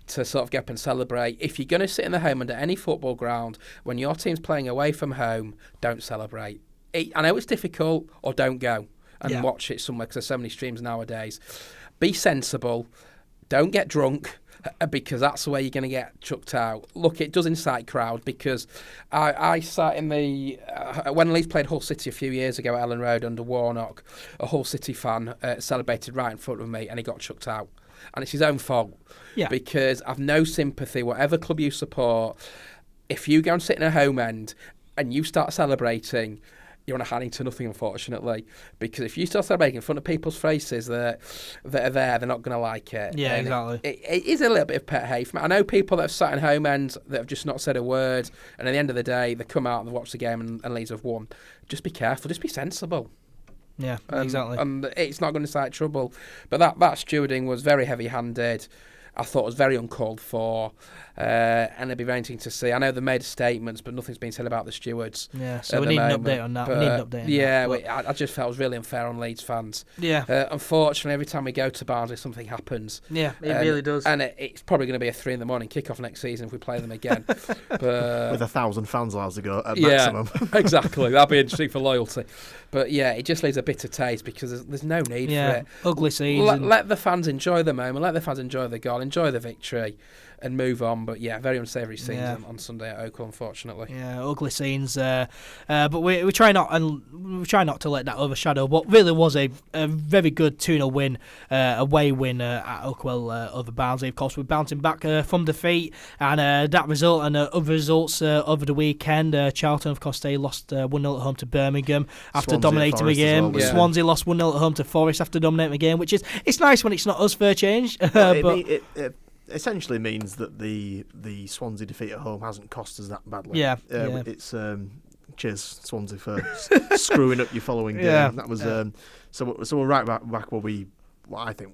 sort of get up and celebrate. If you're going to sit in the home end at any football ground, when your team's playing away from home, don't celebrate. I know it's difficult, or don't go and watch it somewhere, because there's so many streams nowadays. Be sensible. Don't get drunk, because that's the way you're going to get chucked out. Look, it does incite crowd, because I sat in the... when Leeds played Hull City a few years ago at Elland Road under Warnock, a Hull City fan celebrated right in front of me and he got chucked out. And it's his own fault, because I've no sympathy, whatever club you support. If you go and sit in a home end and you start celebrating, you're on a handing to nothing, unfortunately. Because if you start celebrating in front of people's faces that are there, they're not going to like it. Yeah, and exactly. It is a little bit of pet hate. I know people that have sat in home ends that have just not said a word, and at the end of the day, they come out and they watch the game and Leeds have won. Just be careful. Just be sensible. Yeah, exactly. And it's not going to cite trouble. But that stewarding was very heavy-handed. I thought it was very uncalled for, and it'd be very interesting to see. I know they made statements, but nothing's been said about the stewards. Yeah, so we need an update on that. I just felt it was really unfair on Leeds fans. Yeah. Unfortunately, every time we go to Barnsley, something happens. Yeah, it really does. And it's probably going to be a 3 a.m. kickoff next season if we play them again. With 1,000 fans allowed to go at maximum. Exactly. That'd be interesting for loyalty. But yeah, it just leaves a bitter taste because there's no need for it. Ugly scenes. Let the fans enjoy the moment. Let the fans enjoy the goal. Enjoy the victory and move on. But yeah, very unsavoury scenes on Sunday at Oakwell, unfortunately. Yeah, ugly scenes. But we try not to let that overshadow what really was a very good 2-0 win, away win at Oakwell over Barnsley. Of course, we're bouncing back from defeat, and that result and other results over the weekend. Charlton, of course, they lost 1-0 at home to Birmingham after Swansea dominating the game. Well, Swansea lost 1-0 at home to Forest after dominating the game, which is it's nice when it's not us for a change. It essentially means that the Swansea defeat at home hasn't cost us that badly. Yeah. It's cheers Swansea for screwing up your following game. Yeah. That was so we're right back where I think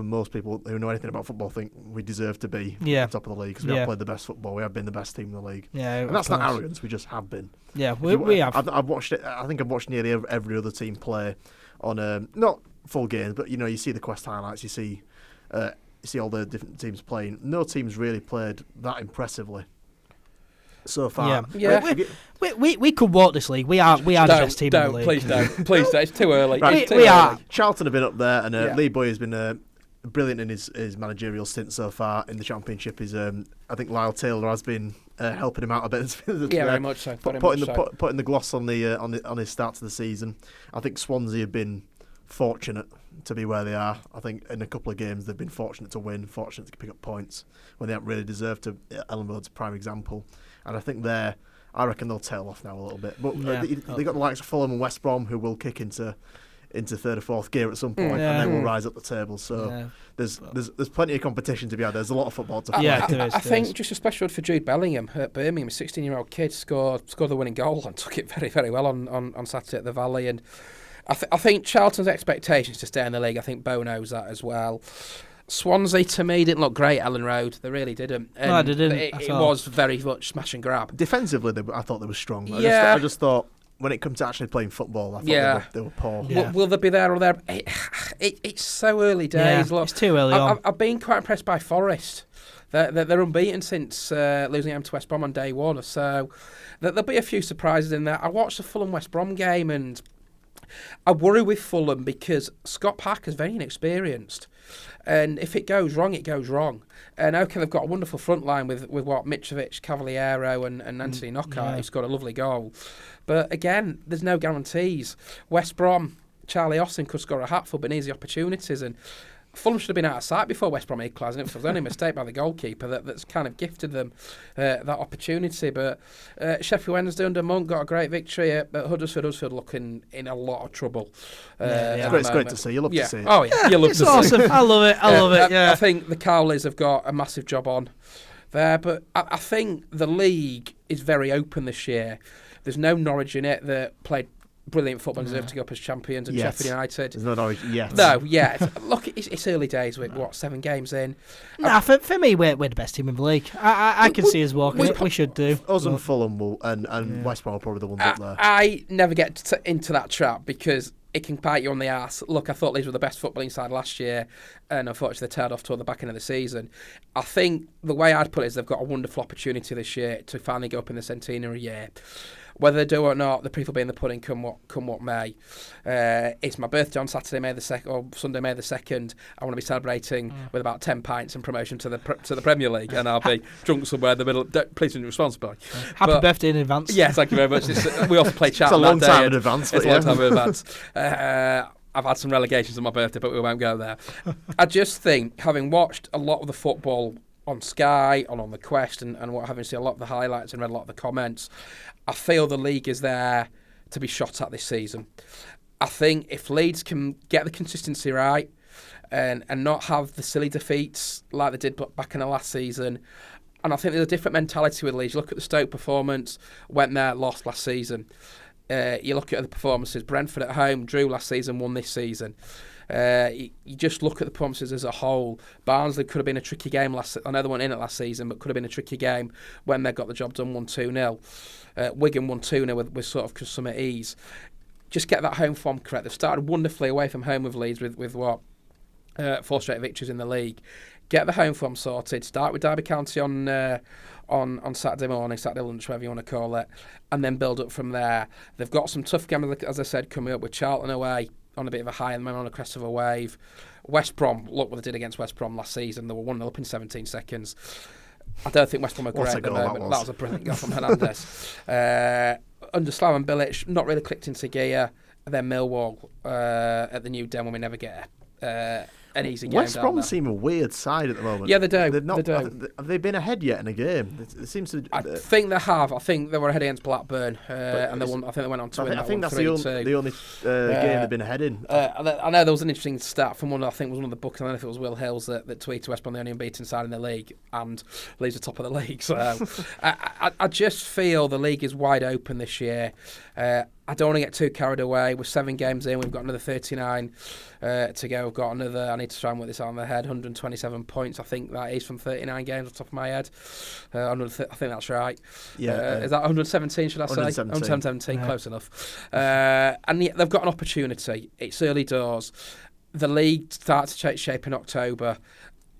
most people who know anything about football think we deserve to be at the top of the league because we have played the best football. We have been the best team in the league. Yeah, and that's not arrogance. We just have been. Yeah, we have. I've watched it. I think I've watched nearly every other team play on not full games, but you see the Quest highlights. You see all the different teams playing. No team's really played that impressively so far. Yeah. We could walk this league. We are the best team in the league. Please don't. Please don't. It's too early. Right, we are. Charlton have been up there, and Lee Boy has been brilliant in his managerial stint so far in the Championship. I think Lyle Taylor has been helping him out a bit. Very much so. Putting the gloss on his start to the season. I think Swansea have been fortunate to be where they are. I think in a couple of games they've been fortunate to win, fortunate to pick up points when they haven't really deserved to. Elland Road's a prime example, and I think I reckon they'll tail off now a little bit. But they got the likes of Fulham and West Brom who will kick into third or fourth gear at some point, and they will rise up the table. So there's plenty of competition to be had. There's a lot of football to play. I think just a special word for Jude Bellingham at Birmingham. A 16-year-old kid scored the winning goal and took it very, very well on Saturday at the Valley. And I think Charlton's expectations to stay in the league, I think Bo knows that as well. Swansea, to me, didn't look great at Elland Road. They really didn't. No, they didn't. It was very much smash and grab. Defensively, I thought they were strong. I just thought when it comes to actually playing football, I thought they were poor. Yeah. Will they be there or there? It's so early days. Yeah, it's too early on. I've been quite impressed by Forest. They're unbeaten since losing them to West Brom on day one. So there'll be a few surprises in there. I watched the Fulham West Brom game and I worry with Fulham because Scott Parker's very inexperienced. And if it goes wrong, it goes wrong. And okay, they've got a wonderful front line with Mitrovic, Cavaliero and Anthony Knockout, who's got a lovely goal. But again, there's no guarantees. West Brom, Charlie Austin could score a hatful, but needs the opportunities. And Fulham should have been out of sight before West Brom equalised, and it was only a mistake by the goalkeeper that's kind of gifted them that opportunity. But Sheffield Wednesday under Monk got a great victory at Huddersfield looking in a lot of trouble. It's great to see. You love to see it. Oh yeah, you love to see it. It's awesome. I love it. Yeah. I think the Cowleys have got a massive job on there, but I think the league is very open this year. There's no Norwich in it that played brilliant football and deserve to go up as champions, and Sheffield United. There's no Norwich yet. No, Look, it's early days. We're 7 games in. For me, we're the best team in the league. I can see us walking it. We should do. Us and Fulham and West Brom are probably the ones up there. I never get into that trap because it can bite you on the arse. Look, I thought Leeds were the best footballing side last year, and unfortunately they turned off toward the back end of the season. I think the way I'd put it is they've got a wonderful opportunity this year to finally go up in the centenary year. Whether they do or not, the proof will be in the pudding come what may. It's my birthday on Saturday, May the 2nd, or Sunday, May the 2nd. I want to be celebrating with about 10 pints and promotion to the Premier League, and I'll be drunk somewhere in the middle. Please don't be responsible. Happy birthday in advance. Yes, thank you very much. We also play chat. It's a long time in advance. It's a long time in advance. I've had some relegations on my birthday, but we won't go there. I just think, having watched a lot of the football on Sky, on the Quest, and what having seen a lot of the highlights and read a lot of the comments, I feel the league is there to be shot at this season. I think if Leeds can get the consistency right and not have the silly defeats like they did back in the last season, and I think there's a different mentality with Leeds. You look at the Stoke performance, went there, lost last season. You look at the performances, Brentford at home, drew last season, won this season. You just look at the performances as a whole. Barnsley could have been a tricky game I know they weren't in it last season, but could have been a tricky game when they got the job done, 1-2-0. Wigan won 2-0 with sort of some ease. Just get that home form correct. They've started wonderfully away from home with Leeds with 4 straight victories in the league. Get the home form sorted. Start with Derby County on Saturday morning, Saturday lunch, whatever you want to call it, and then build up from there. They've got some tough games, as I said, coming up with Charlton away on a bit of a high and then on a crest of a wave. West Brom, look what they did against West Brom last season. They were 1-0 up in 17 seconds. I don't think West Brom are great at the moment. That was a brilliant goal from Hernandez. Under Slaven Bilic, not really clicked into gear. And then Millwall at the New Den when we never get an easy game. West Brom seem a weird side at the moment. Yeah, they do. They do. Have they been ahead yet in a game? It seems to. I think they have. I think they were ahead against Blackburn, and they won. I think they went on to win. I think that's the only game they've been ahead in. I know there was an interesting stat from one. I think it was one of the books. I don't know if it was Will Hills that tweeted West Brom the only unbeaten side in the league, and Leeds are top of the league. So I just feel the league is wide open this year. I don't want to get too carried away. We're 7 games in. We've got another 39 to go. We've got another, I need to try and work this out on the head, 127 points. I think that is from 39 games off the top of my head. I think that's right. Yeah. Is that 117, should I say? 117, yeah. Close enough. And they've got an opportunity. It's early doors. The league starts to take shape in October.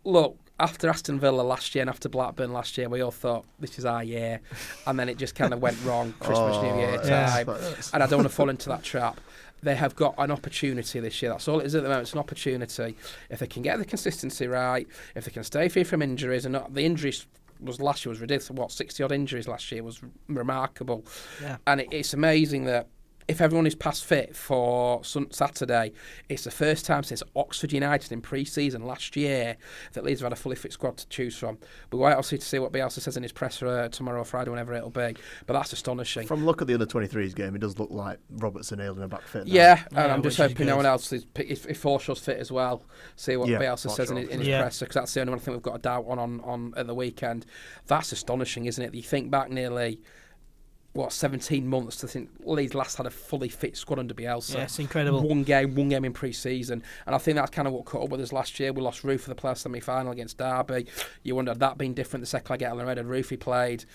Look, after Aston Villa last year and after Blackburn last year, we all thought this is our year, and then it just kind of went wrong Christmas, New Year time. And I don't want to fall into that trap. They have got an opportunity this year. That's all it is at the moment. It's an opportunity. If they can get the consistency right, if they can stay free from injuries, and not the injuries was last year was ridiculous. 60 odd injuries last year was remarkable. Yeah. And it's amazing that if everyone is past fit for Saturday, it's the first time since Oxford United in pre-season last year that Leeds have had a fully fit squad to choose from. But we'll wait to see what Bielsa says in his presser tomorrow or Friday, whenever it'll be. But that's astonishing. From look at the under-23s game, it does look like Robertson Ailing are back fit now. Yeah, and I'm just hoping no one else is. If Forshaw's fit as well, see what Bielsa says in his presser, because that's the only one I think we've got a doubt on at the weekend. That's astonishing, isn't it? You think back nearly 17 months to think Leeds last had a fully fit squad under Bielsa. Yeah, it's incredible. One game in pre-season, and I think that's kind of what caught up with us last year. We lost Roof for the playoff semi-final against Derby. You wonder had that been different the second leg at Elland had Roofy played.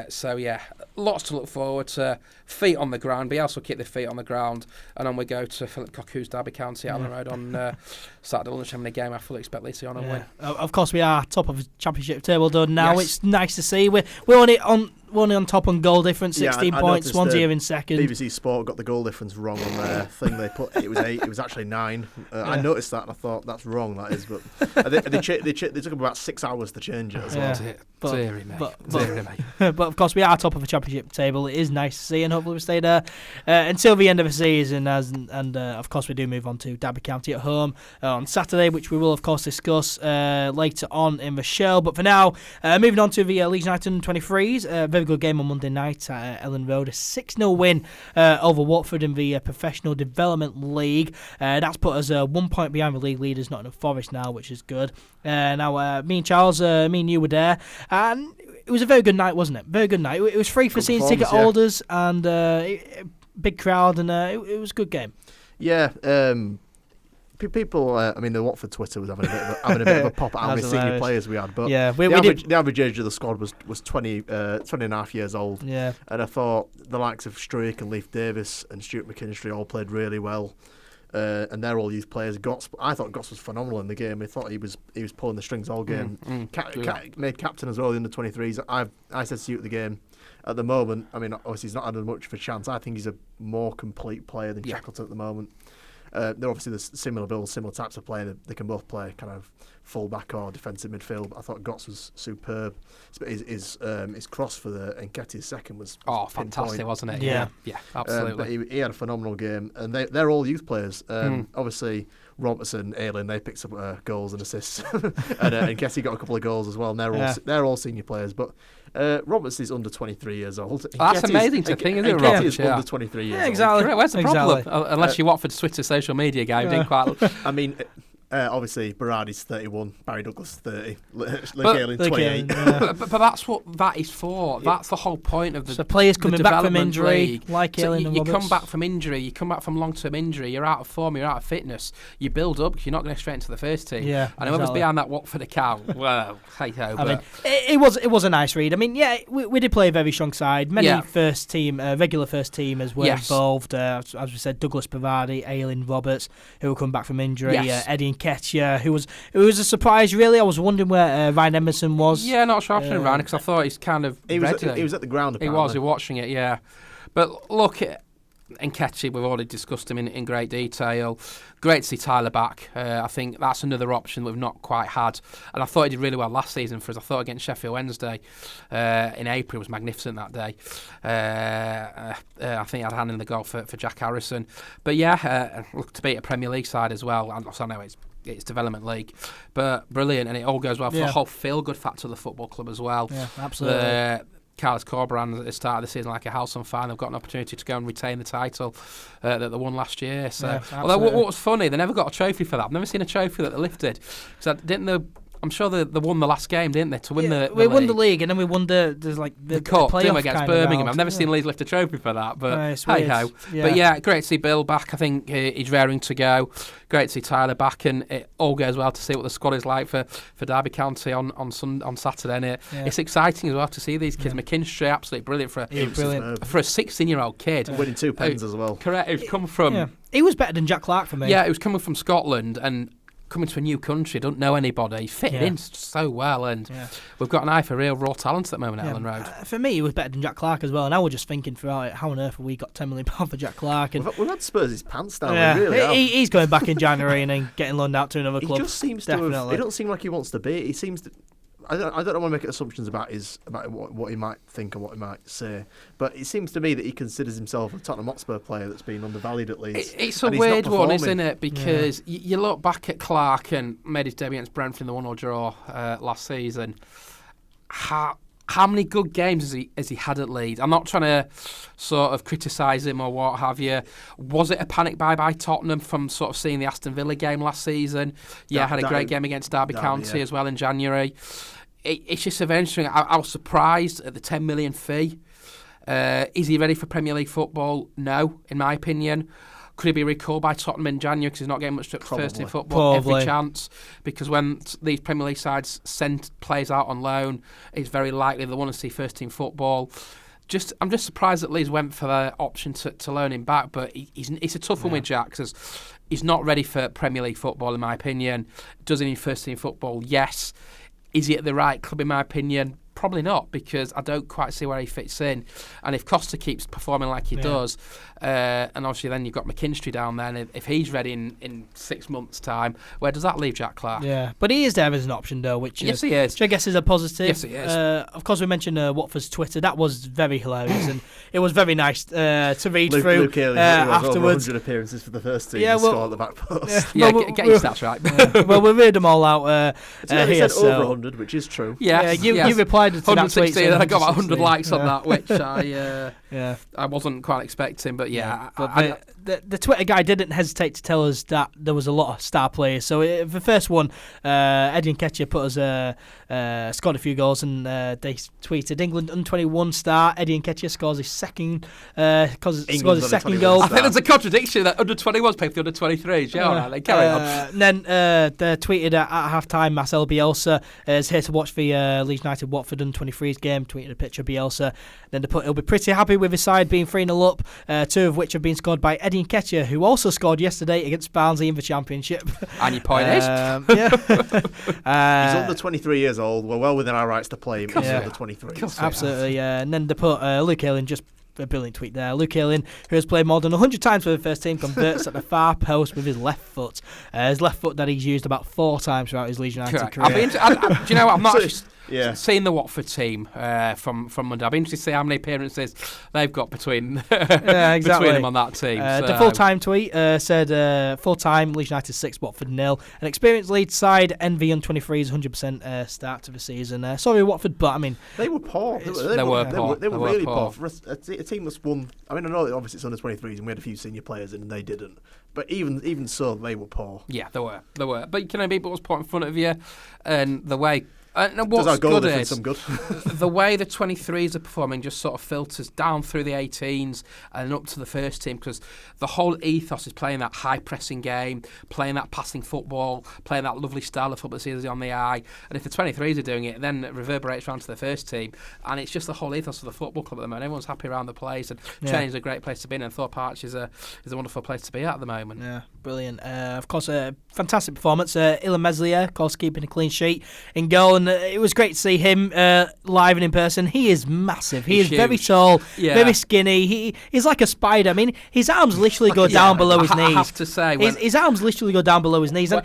So yeah, lots to look forward to. Feet on the ground. Bielsa will keep their feet on the ground, and then we go to Philip Cocu's Derby County at Elland Road on Saturday lunchtime in a game I fully expect Leeds to on and win. Of course, we are top of the championship table done now. Yes. It's nice to see. We're only on top on goal difference, 16 points. Swansea in second. BBC Sport got the goal difference wrong on their thing. They put it was 8. It was actually 9. I noticed that and I thought that's wrong. That is, but they took about 6 hours to change it as well. But of course, we are top of the championship table. It is nice to see, and hopefully we stay there until the end of the season. And of course, we do move on to Derby County at home on Saturday, which we will of course discuss later on in the show. But for now, moving on to the Leeds United 23s. Very good game on Monday night at Elland Road. A 6-0 win over Watford in the Professional Development League. That's put us 1 point behind the league leaders, Nottingham Forest now, which is good. Now, me and Charles, me and you were there, and it was a very good night, wasn't it? Very good night. It was free for season ticket holders and big crowd, and it was a good game. Yeah. People, I mean, the Watford Twitter was having a bit of a pop at how many senior players we had, but the average age of the squad was 20 and a half years old. Yeah. And I thought the likes of Struijk and Leif Davis and Stuart McKinstry all played really well. And they're all youth players. I thought Gotts was phenomenal in the game. I thought he was pulling the strings all game. Made captain as well in the 23s. I said to you at the game, at the moment, I mean, obviously he's not had much of a chance. I think he's a more complete player than Shackleton at the moment. They're obviously the similar builds, similar types of player. They can both play kind of full back or defensive midfield. But I thought Gotts was superb. His cross for the NkGhTg second was fantastic, wasn't it? Yeah, absolutely. But he had a phenomenal game, and they're all youth players. Obviously, Robertson, Elland, they picked up goals and assists, and NkGhTg got a couple of goals as well. And they're all senior players, but Robertson's under 23 years old. That's amazing to think, isn't it? NkGhTg is under 23 years old. Exactly. Correct. Where's the problem? Unless you're Watford's Twitter social media guy, who didn't quite. I mean. Obviously, Berardi's 31, Barry Douglas 30, Luke 28. But that's what that is for. That's the whole point of the. So players coming back from injury, league. like so Elland and you Roberts. come back from injury, you come back from long-term injury, you're out of form, you're out of fitness, you build up, you're not going straight into the first team. Yeah, and whoever's behind that Watford account, well, hey ho. I mean, it was a nice read. I mean, yeah, we did play a very strong side. Many first team, regular first teamers were involved. As we said, Douglas Berardi, Elland, Roberts, who will come back from injury. Eddie NkGhTg, who was a surprise, really. I was wondering where Ryan Emerson was. Yeah, not sure after Ryan, because I thought he's kind of he was at the ground, apparently. He was watching it, yeah. But look, NkGhTg, we've already discussed him in great detail. Great to see Tyler back. I think that's another option we've not quite had. And I thought he did really well last season for us. I thought against Sheffield Wednesday in April was magnificent that day. I think he had a hand in the goal for Jack Harrison. But yeah, look, to beat a Premier League side as well. I know it's development league, but brilliant, and it all goes well for the whole feel-good factor of the football club as well. Yeah, absolutely. Carlos Corberán at the start of the season like a house on fire. They've got an opportunity to go and retain the title that they won last year. So, although what was funny, they never got a trophy for that. I've never seen a trophy that they lifted. So I'm sure they won the last game, didn't they, to win the we league. Won the league, and then we won the cup playoff against Birmingham. I've never seen Leeds lift a trophy for that, but hey ho. Yeah. But yeah, great to see Bill back. I think he's raring to go. Great to see Tyler back, and it all goes well to see what the squad is like for Derby County on Saturday. And it's exciting as well to see these kids. McKinstry, absolutely brilliant for a 16-year-old kid, winning 2 pens as well. Correct. Who's come from? He was better than Jack Clark for me. Yeah, he was coming from Scotland and coming to a new country, don't know anybody, fitted in so well, and we've got an eye for real raw talent at the moment at Elland Road. For me, he was better than Jack Clark as well, and I was just thinking throughout it, how on earth have we got £10 million for Jack Clark? And we've had Spurs his pants down, really. He's going back in January and then getting loaned out to another club. He just seems to have, it don't seem like he wants to be. He seems to. I don't want to make assumptions about what he might think and what he might say, but it seems to me that he considers himself a Tottenham Hotspur player that's been undervalued at Leeds. It's a weird one, isn't it? Because you look back at Clark and made his debut against Brentford in the 1-1 draw last season. How many good games has he had at Leeds? I'm not trying to sort of criticise him or what have you. Was it a panic buy by Tottenham from sort of seeing the Aston Villa game last season? Yeah, had a great game against Derby County as well in January. It's just eventually, I was surprised at the 10 million fee. Is he ready for Premier League football? No, in my opinion. Could he be recalled by Tottenham in January because he's not getting much to first team football? Probably. Every chance. Because when these Premier League sides send players out on loan, it's very likely they want to see first team football. I'm just surprised that Leeds went for the option to loan him back, but it's a tough one with Jack because he's not ready for Premier League football in my opinion. Does he need first team football? Yes. Is he at the right club in my opinion? Probably not, because I don't quite see where he fits in. And if Costa keeps performing like he does, and obviously then you've got McKinstry down there, and if he's ready in 6 months' time, where does that leave Jack Clark? Yeah, but he is there as an option, though, which he is. Which I guess is a positive. Yes, he is. Of course, we mentioned Watford's Twitter. That was very hilarious, and it was very nice to read through Luke afterwards. 100 appearances for the first team. Score at the back post. Get your stats right. Well, we'll read them all out here. Here, said over 100, which is true. You replied to that tweet. And I got about 100 likes on that, which I wasn't quite expecting, but the Twitter guy didn't hesitate to tell us that there was a lot of star players. So the first one, Eddie NkGhTg put us scored a few goals, and they tweeted England under-21 star Eddie NkGhTg scores his second goal. I think there's a contradiction that under-21s played for the under-23s. Yeah, carry on. And then they tweeted at half-time, Marcelo Bielsa is here to watch the Leeds United Watford under-23s game. Tweeted a picture of Bielsa. Then they put he'll be pretty happy with his side being 3-0 up, 2 of which have been scored by Eddie NkGhTg, who also scored yesterday against Barnsley in the Championship. And your point is? He's under 23 years old. We're well within our rights to play him. He's under 23. Absolutely, And then they put Luke Elland, just a brilliant tweet there. Luke Elland, who has played more than 100 times for the first team, converts at the far post with his left foot. His left foot that he's used about 4 times throughout his Leeds United career. Do you know what? I'm not... seeing the Watford team from Monday, I'll be interested to see how many appearances they've got between exactly. between them on that team. The full-time tweet said full-time Leeds United 6, Watford 0. An experienced Leeds side, NV under-23s 100% start to the season. Sorry Watford, but I mean they were poor. They were really poor. For a team that's won. I mean, I know that obviously it's under-23s and we had a few senior players in and they didn't. But even so, they were poor. Yeah, they were. But can I be what's put in front of you, and the way. What's good is the way the 23s are performing just sort of filters down through the 18s and up to the first team, because the whole ethos is playing that high pressing game, playing that passing football, playing that lovely style of football that's easy on the eye. And if the 23s are doing it, then it reverberates around to the first team. And it's just the whole ethos of the football club at the moment. Everyone's happy around the place, and training's a great place to be in, and Thorpe Arch is a wonderful place to be at the moment. Yeah, brilliant. Of course, a fantastic performance. Elland Meslier, of course, keeping a clean sheet in goal, and it was great to see him live and in person. He is massive. He is huge. Very tall, very skinny. He's like a spider. I mean, his arms literally go down below his knees. I have to say, his arms literally go down below his knees. And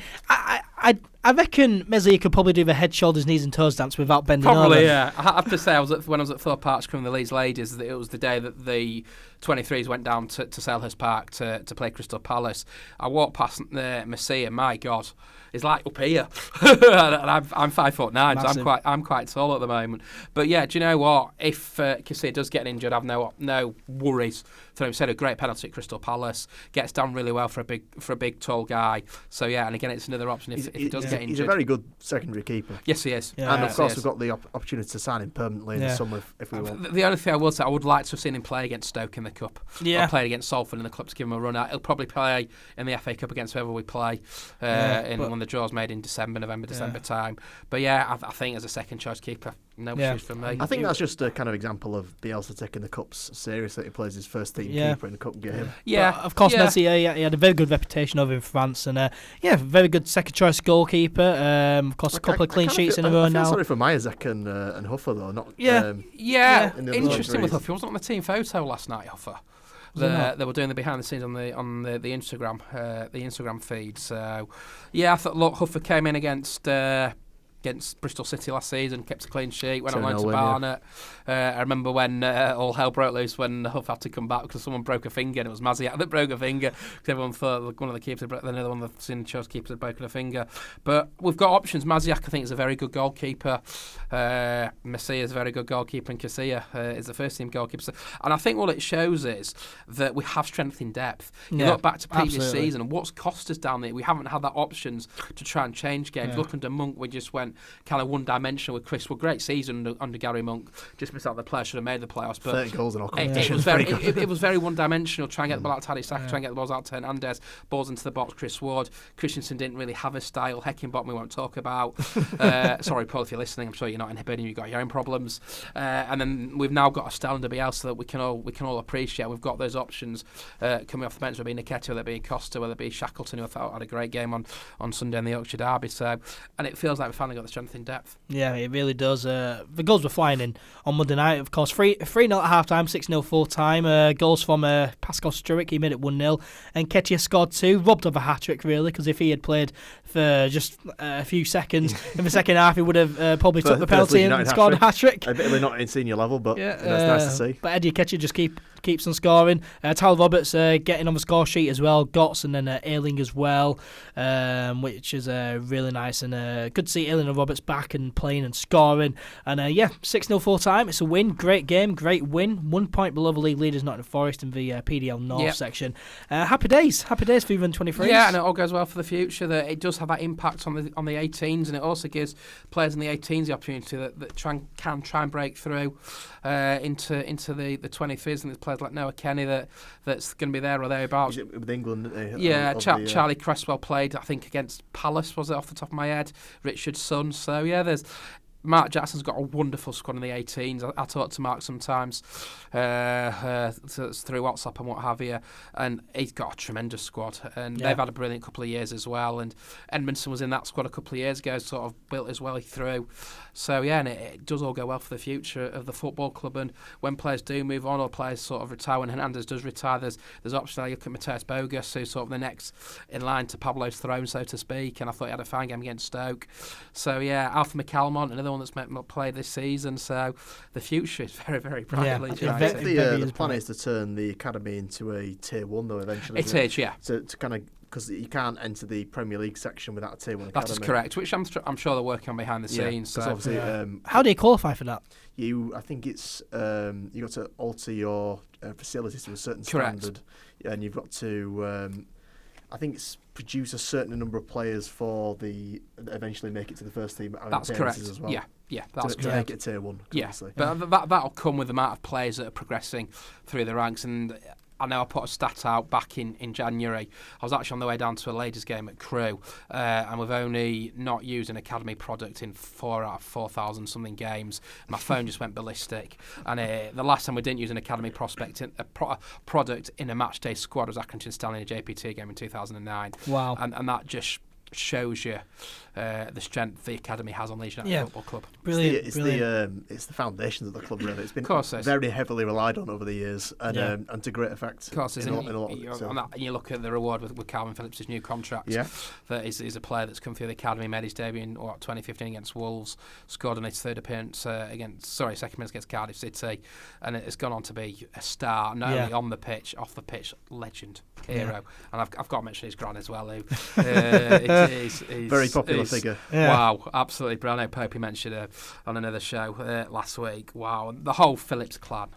I reckon Meslier could probably do the head, shoulders, knees and toes dance without bending over. Probably, yeah. I have to say, when I was at Thorpe Arch covering the Leeds Ladies, it was the day that the 23s went down to Selhurst Park to play Crystal Palace. I walked past Marcelo, my God, he's like up here. And I'm 5'9", so I'm quite tall at the moment. But yeah, do you know what? If Casilla does get injured, I've no worries. He said a great penalty at Crystal Palace, gets done really well for a big tall guy. So yeah, and again, it's another option if he does get injured. He's a very good secondary keeper. Yes, he is. Yeah. And of course, we've got the opportunity to sign him permanently in the summer if we want. The only thing I will say, I would like to have seen him play against Stoke in the Cup. Yeah. Or played against Salford in the Cup to give him a run out. He'll probably play in the FA Cup against whoever we play when the draw's made in November, December time. But yeah, I think as a second choice keeper, no issues for me. I think that's just a kind of example of Bielsa taking the Cups seriously. He plays his first team keeper in the Cup game. Yeah, but of course, Messi, he had a very good reputation over in France, and very good second choice goalkeeper. Of course, a couple of clean sheets in a row now. I feel sorry for Majacek and Huffer though. Not interesting with Huffer. He wasn't on the team photo last night, Huffer. They were doing the behind the scenes on the Instagram feed. So yeah, I thought Huffer came in against Bristol City last season, kept a clean sheet, went on loan to Barnet. I remember when all hell broke loose when Huff had to come back because someone broke a finger, and it was Maziak that broke a finger because everyone thought one of the keepers, another one of the senior chose keepers had broken a finger. But we've got options. Maziak, I think, is a very good goalkeeper. Messi is a very good goalkeeper, and Casilla is the first team goalkeeper. And I think what it shows is that we have strength in depth. You look back to previous season and what's cost us down there. We haven't had that options to try and change games. Look under Monk, we just went kind of one-dimensional with Chris. Well, great season under Gary Monk. Just missed out the player, should have made the playoffs. But 30 goals in all competitions. It was very one-dimensional. Try and get the ball out to Taddy, try and get the balls out to Hernandez. Balls into the box, Chris Ward. Christensen didn't really have a style. Heckingbottom we won't talk about. Sorry, Paul, if you're listening. I'm sure you're not in Hibernian. You've got your own problems. And then we've now got a style under Bielsa that we can all appreciate. We've got those options coming off the bench, whether it be Nketiah, whether it be Costa, whether it be Shackleton, who I thought had a great game on Sunday in the Yorkshire Derby. So, and it feels like we finally got the strength in depth. Yeah, it really does. The goals were flying in on Monday night. Of course, 3-0 at half time, 6-0 full time. Goals from Pascal Struick, he made it 1-0. And Nketiah scored 2, robbed of a hat trick really, because if he had played for just a few seconds in the second half, he would have probably took the penalty and scored a hat trick. Admittedly not in senior level, but that's nice to see. But Eddie Nketiah just keeps on scoring. Tyler Roberts getting on the score sheet as well. Gotts and then Ayling as well, which is really nice. And good to see Ayling and Roberts back and playing and scoring. And 6-0 full time. It's a win. Great game. Great win. 1 point below the league leaders, Nottingham Forest, in the PDL North section. Happy days for even 23s. Yeah, and it all goes well for the future. That it does have that impact on the 18s, and it also gives players in the 18s the opportunity that can try and break through into the 23s. And there's players like Noah Kenny that's going to be there or thereabouts. With England, Charlie Cresswell played, I think, against Palace, was it, off the top of my head? Richard's son. So yeah, there's Mark Jackson's got a wonderful squad in the 18s. I talk to Mark sometimes through WhatsApp and what have you, and he's got a tremendous squad. And they've had a brilliant couple of years as well. And Edmondson was in that squad a couple of years ago, sort of built his way through. So yeah, and it does all go well for the future of the football club. And when players do move on or players sort of retire, when Hernandez does retire, there's options. I look at Mateus Bogus, who's sort of the next in line to Pablo's throne, so to speak. And I thought he had a fine game against Stoke. So yeah, Alpha McCalmont, another the one that's played this season. So the future is very, very bright. Yeah. Leeds I United. think the plan is to turn the academy into a Tier 1 though eventually. It is, yeah. To kind of, because you can't enter the Premier League section without a Tier 1 academy. That is correct, which I'm sure they're working on behind the scenes. So. Obviously, how do you qualify for that? I think it's you got to alter your facilities to a certain standard, and you've got to. I think it's produce a certain number of players for the eventually make it to the first team. That's correct. As well. Yeah, that's to make it Tier 1. Yeah, but that'll come with the amount of players that are progressing through the ranks. And I know I put a stat out back in January. I was actually on the way down to a ladies' game at Crewe, and we've only not used an academy product in 4 out of 4,000 something games. My phone just went ballistic. And the last time we didn't use an academy product in a match day squad was Accrington Stanley in a JPT game in 2009. Wow. And that just shows you the strength the academy has on Leeds United Football Club. Brilliant. It's the foundations of the club, really. It's been very heavily relied on over the years, and to great effect. Of course, in a lot of it, and you look at the reward with Calvin Phillips' new contract. Yeah. That is a player that's come through the academy, made his debut in 2015 against Wolves, scored on his third appearance second appearance against Cardiff City, and it has gone on to be a star, not only on the pitch, off the pitch, legend, hero. And I've got to mention his gran as well, who is very popular figure. Yeah. Wow, absolutely brilliant. I know Popey mentioned her on another show last week. Wow, the whole Phillips clan.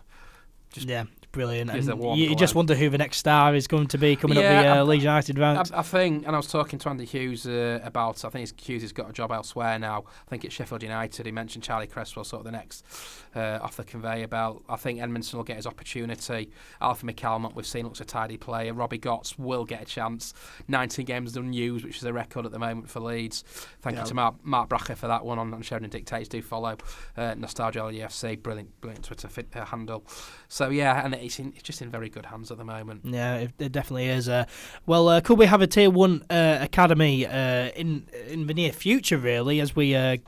Brilliant. And you just wonder who the next star is going to be coming up the Leeds United ranks. I think, and I was talking to Andy Hughes about, I think Hughes has got a job elsewhere now. I think it's Sheffield United. He mentioned Charlie Cresswell, sort of the next off the conveyor belt. I think Edmondson will get his opportunity. Alfie McCalmont, we've seen, looks a tidy player. Robbie Gotts will get a chance. 19 games unused, which is a record at the moment for Leeds. Thank you to Mark Bracher for that one on Sheridan Dictates. Do follow Nostalgia LUFC. Brilliant Twitter handle. So and it's just in very good hands at the moment. Yeah, it definitely is. Could we have a Tier 1 academy in the near future, really, as we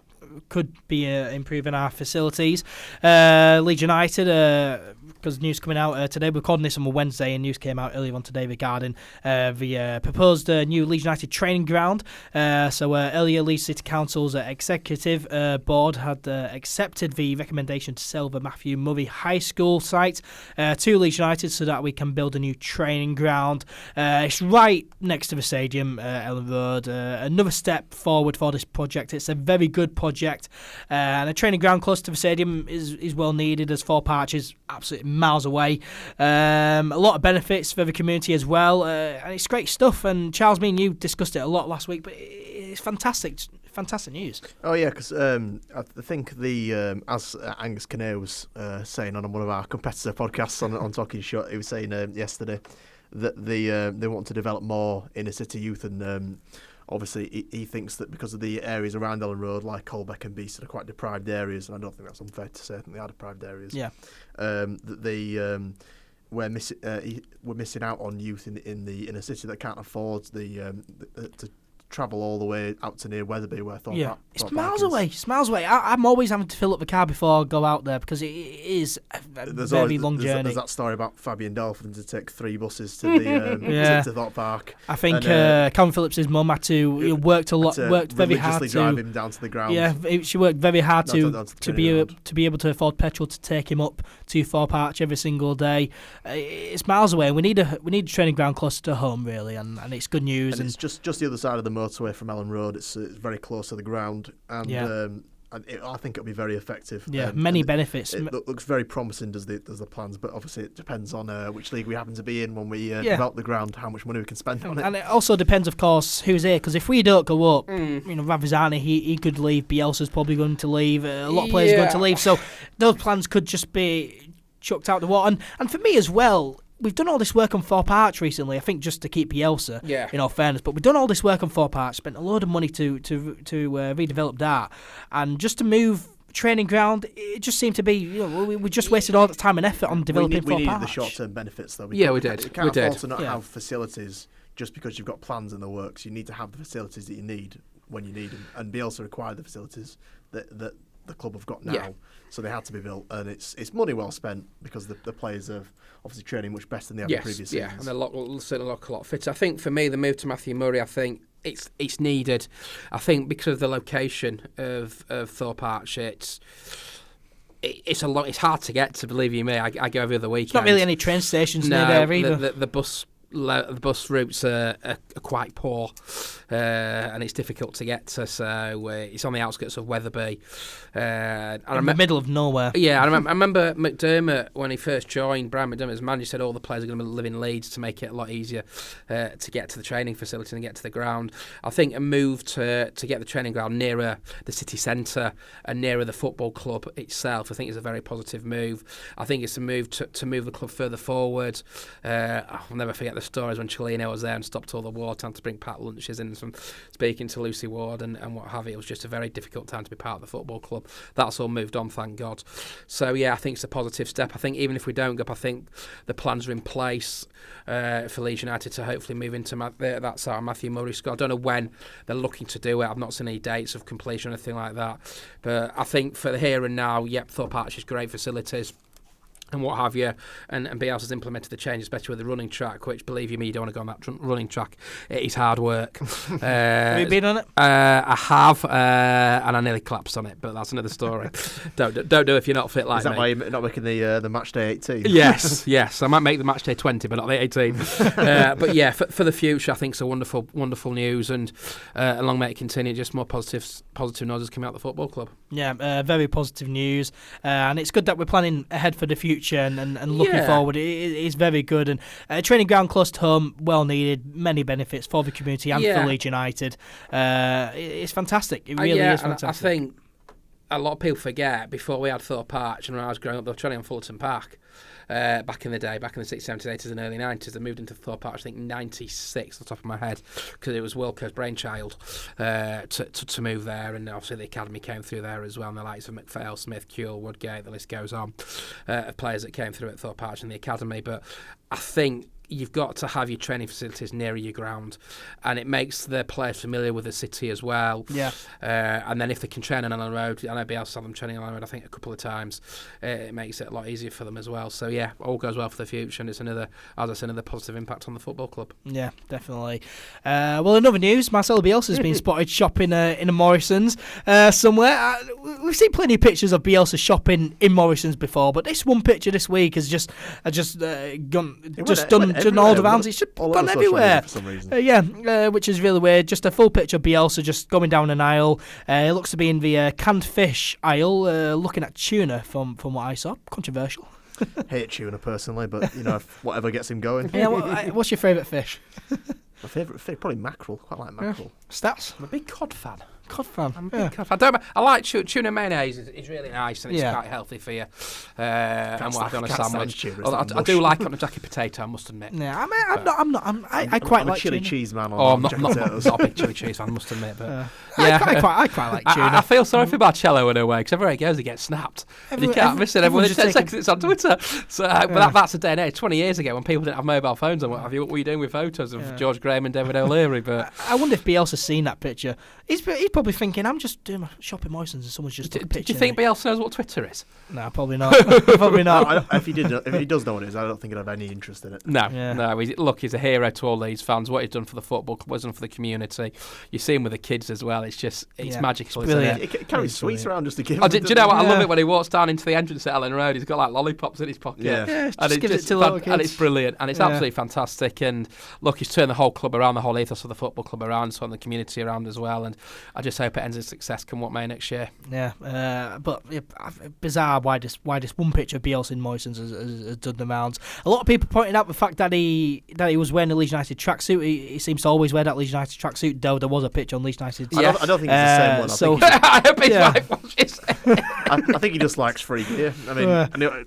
could be improving our facilities? Leeds United, because news coming out today, we're recording this on a Wednesday, and news came out earlier on today regarding the proposed new Leeds United training ground. Earlier, Leeds City Council's executive board had accepted the recommendation to sell the Matthew Murray High School site to Leeds United so that we can build a new training ground. It's right next to the stadium, Elland Road. Another step forward for this project. It's a very good project, and a training ground close to the stadium is well needed, as Thorpe Arch is absolutely miles away. A lot of benefits for the community as well, and it's great stuff. And Charles, me and you discussed it a lot last week, but it's fantastic news. Oh yeah, because I think as Angus Kinnear was saying on one of our competitor podcasts on Talking Short, he was saying yesterday that they want to develop more inner city youth, and obviously he thinks that because of the areas around Elland Road, like Colbeck and Beeston, are quite deprived areas, and I don't think that's unfair to say. I think they are deprived areas. Yeah. That we're missing out on youth in the inner city that can't afford to travel all the way out to near Wetherby, where it's miles away. It's miles away. I'm always having to fill up the car before I go out there, because it is a very long journey. There's that story about Fabian Delphin to take 3 buses to the to Thorpe Park. I think Calvin Phillips' mum had to worked very hard to drive him down to the ground. Yeah, she worked very hard to be able to afford petrol to take him up to Thorpe Arch every single day. It's miles away. We need a training ground closer to home, really, and it's good news. And it's just the other side of the motorway from Elland Road. It's very close to the ground, and I think it'll be very effective. Yeah, many benefits. It looks very promising, does the plans, but obviously it depends on which league we happen to be in when we develop the ground, how much money we can spend on it. And it also depends, of course, who's here, because if we don't go up, Ravizani, he could leave, Bielsa's probably going to leave, a lot of players are going to leave, so those plans could just be chucked out the water. And for me as well, we've done all this work on Thorpe Arch recently, I think just to keep Bielsa, in all fairness, but we've done all this work on Thorpe Arch, spent a load of money to redevelop that, and just to move training ground, it just seemed to be, we just wasted all that time and effort on developing Thorpe Arch. We needed the short-term benefits, though. We did. You can't afford to not have facilities just because you've got plans in the works. You need to have the facilities that you need when you need them, and Bielsa required the facilities that the club have got now, so they had to be built, and it's money well spent, because the players are obviously training much better than they have in previous seasons. And they're certainly look a lot fitter. I think for me, the move to Matthew Murray, I think it's needed. I think because of the location of Thorpe Arch, it's hard to get to. Believe you me, I go every other weekend. It's not really any train stations near there either. The bus routes are quite poor, and it's difficult to get to. So it's on the outskirts of Wetherby, in the middle of nowhere. Yeah, I remember McDermott when he first joined. Brian McDermott as manager said all the players are going to live in Leeds to make it a lot easier to get to the training facility and get to the ground. I think a move to get the training ground nearer the city centre and nearer the football club itself, I think is a very positive move. I think it's a move to move the club further forward. I'll never forget the stories when Cellino was there and stopped all the wartime to bring packed lunches in, from speaking to Lucy Ward and what have you. It was just a very difficult time to be part of the football club. That's all moved on, thank God. So yeah, I think it's a positive step. I think even if we don't go up, I think the plans are in place for Leeds United to hopefully move into that sort of Matthew Murray squad. I don't know when they're looking to do it. I've not seen any dates of completion or anything like that. But I think for the here and now, Thorpe Arch is great facilities and what have you, and Bielsa's implemented the change, especially with the running track, which, believe you me, you don't want to go on that running track. It is hard work. Have you been on it? I have, and I nearly collapsed on it, but that's another story. Don't do it if you're not fit like me. Is that why you're not making the match day 18? Yes. I might make the match day 20, but not the 18. But yeah, for the future, I think it's a wonderful news, and long may it continue. Just more positive noises coming out of the football club. Yeah, very positive news, and it's good that we're planning ahead for the future and looking forward. It is very good, and training ground close to home, well needed, many benefits for the community and for Leeds United. It's fantastic. It really is fantastic. I think a lot of people forget, before we had Thorpe Arch and when I was growing up, they were training on Fullerton Park. Back in the day, back in the 60s, 70s, 80s and early 90s. They moved into Thorpe Arch, I think 96 off the top of my head, because it was Wilco's brainchild to move there, and obviously the academy came through there as well, and the likes of McPhail, Smith, Kuehl, Woodgate, the list goes on, of players that came through at Thorpe Arch in the academy. But I think you've got to have your training facilities nearer your ground, and it makes the players familiar with the city as well. Yeah. And then if they can train on Elland Road, I know Bielsa had them training on Elland Road, I think, a couple of times. It makes it a lot easier for them as well. So yeah, all goes well for the future, and it's another positive impact on the football club. Yeah, definitely. Well, in other news, Marcelo Bielsa has been spotted shopping in a Morrisons somewhere. We've seen plenty of pictures of Bielsa shopping in Morrisons before, but this one picture this week has just done all around. It's just gone everywhere for some reason. Which is really weird. Just a full picture of Bielsa just going down an aisle. It looks to be in the canned fish aisle, looking at tuna from what I saw. Controversial. Hate tuna personally, but if whatever gets him going. Yeah, what's your favourite fish? My favourite fish, probably mackerel. Quite like mackerel. Stats? I'm a big cod fan. I'm a big cod fan. I like tuna mayonnaise. It's really nice, and it's quite healthy for you. And what I've done a sandwich. I do like it on a jacket potato, I must admit. Yeah, I quite like chili tuna. cheese man. I'm not a big chili cheese fan, I must admit. But I quite like tuna. I feel sorry for Marcelo in a way, because everywhere he goes, he gets snapped. You can't miss it. Everyone 10 seconds it's on Twitter. So, but that's a day and age. 20 years ago, when people didn't have mobile phones and what have you, what were you doing with photos of George Graham and David O'Leary? But I wonder if Bielsa's seen that picture. He's probably thinking, I'm just doing my shopping Morrisons and someone's just took a picture. Do you think Bielsa knows what Twitter is? No, probably not. Probably not. If he does know what it is, I don't think he'd have any interest in it. No. He's a hero to all Leeds fans. What he's done for the football club, what he's done for the community. You see him with the kids as well. It's magical, isn't it? He carries sweets around just to give. Do you know what? I love it when he walks down into the entrance at Elland Road. He's got like lollipops in his pocket. And it's brilliant, and it's absolutely fantastic. And look, he's turned the whole club around, the whole ethos of the football club around, so on the community around as well. And I just hope it ends in success come what may next year. But bizarre why this one picture of Bielsa in Morrisons has done the rounds. A lot of people pointing out the fact that he was wearing a Leeds United tracksuit. He seems to always wear that Leeds United tracksuit. Though there was a picture on Leeds United. I don't think it's the same one. I think he just likes free gear. I mean,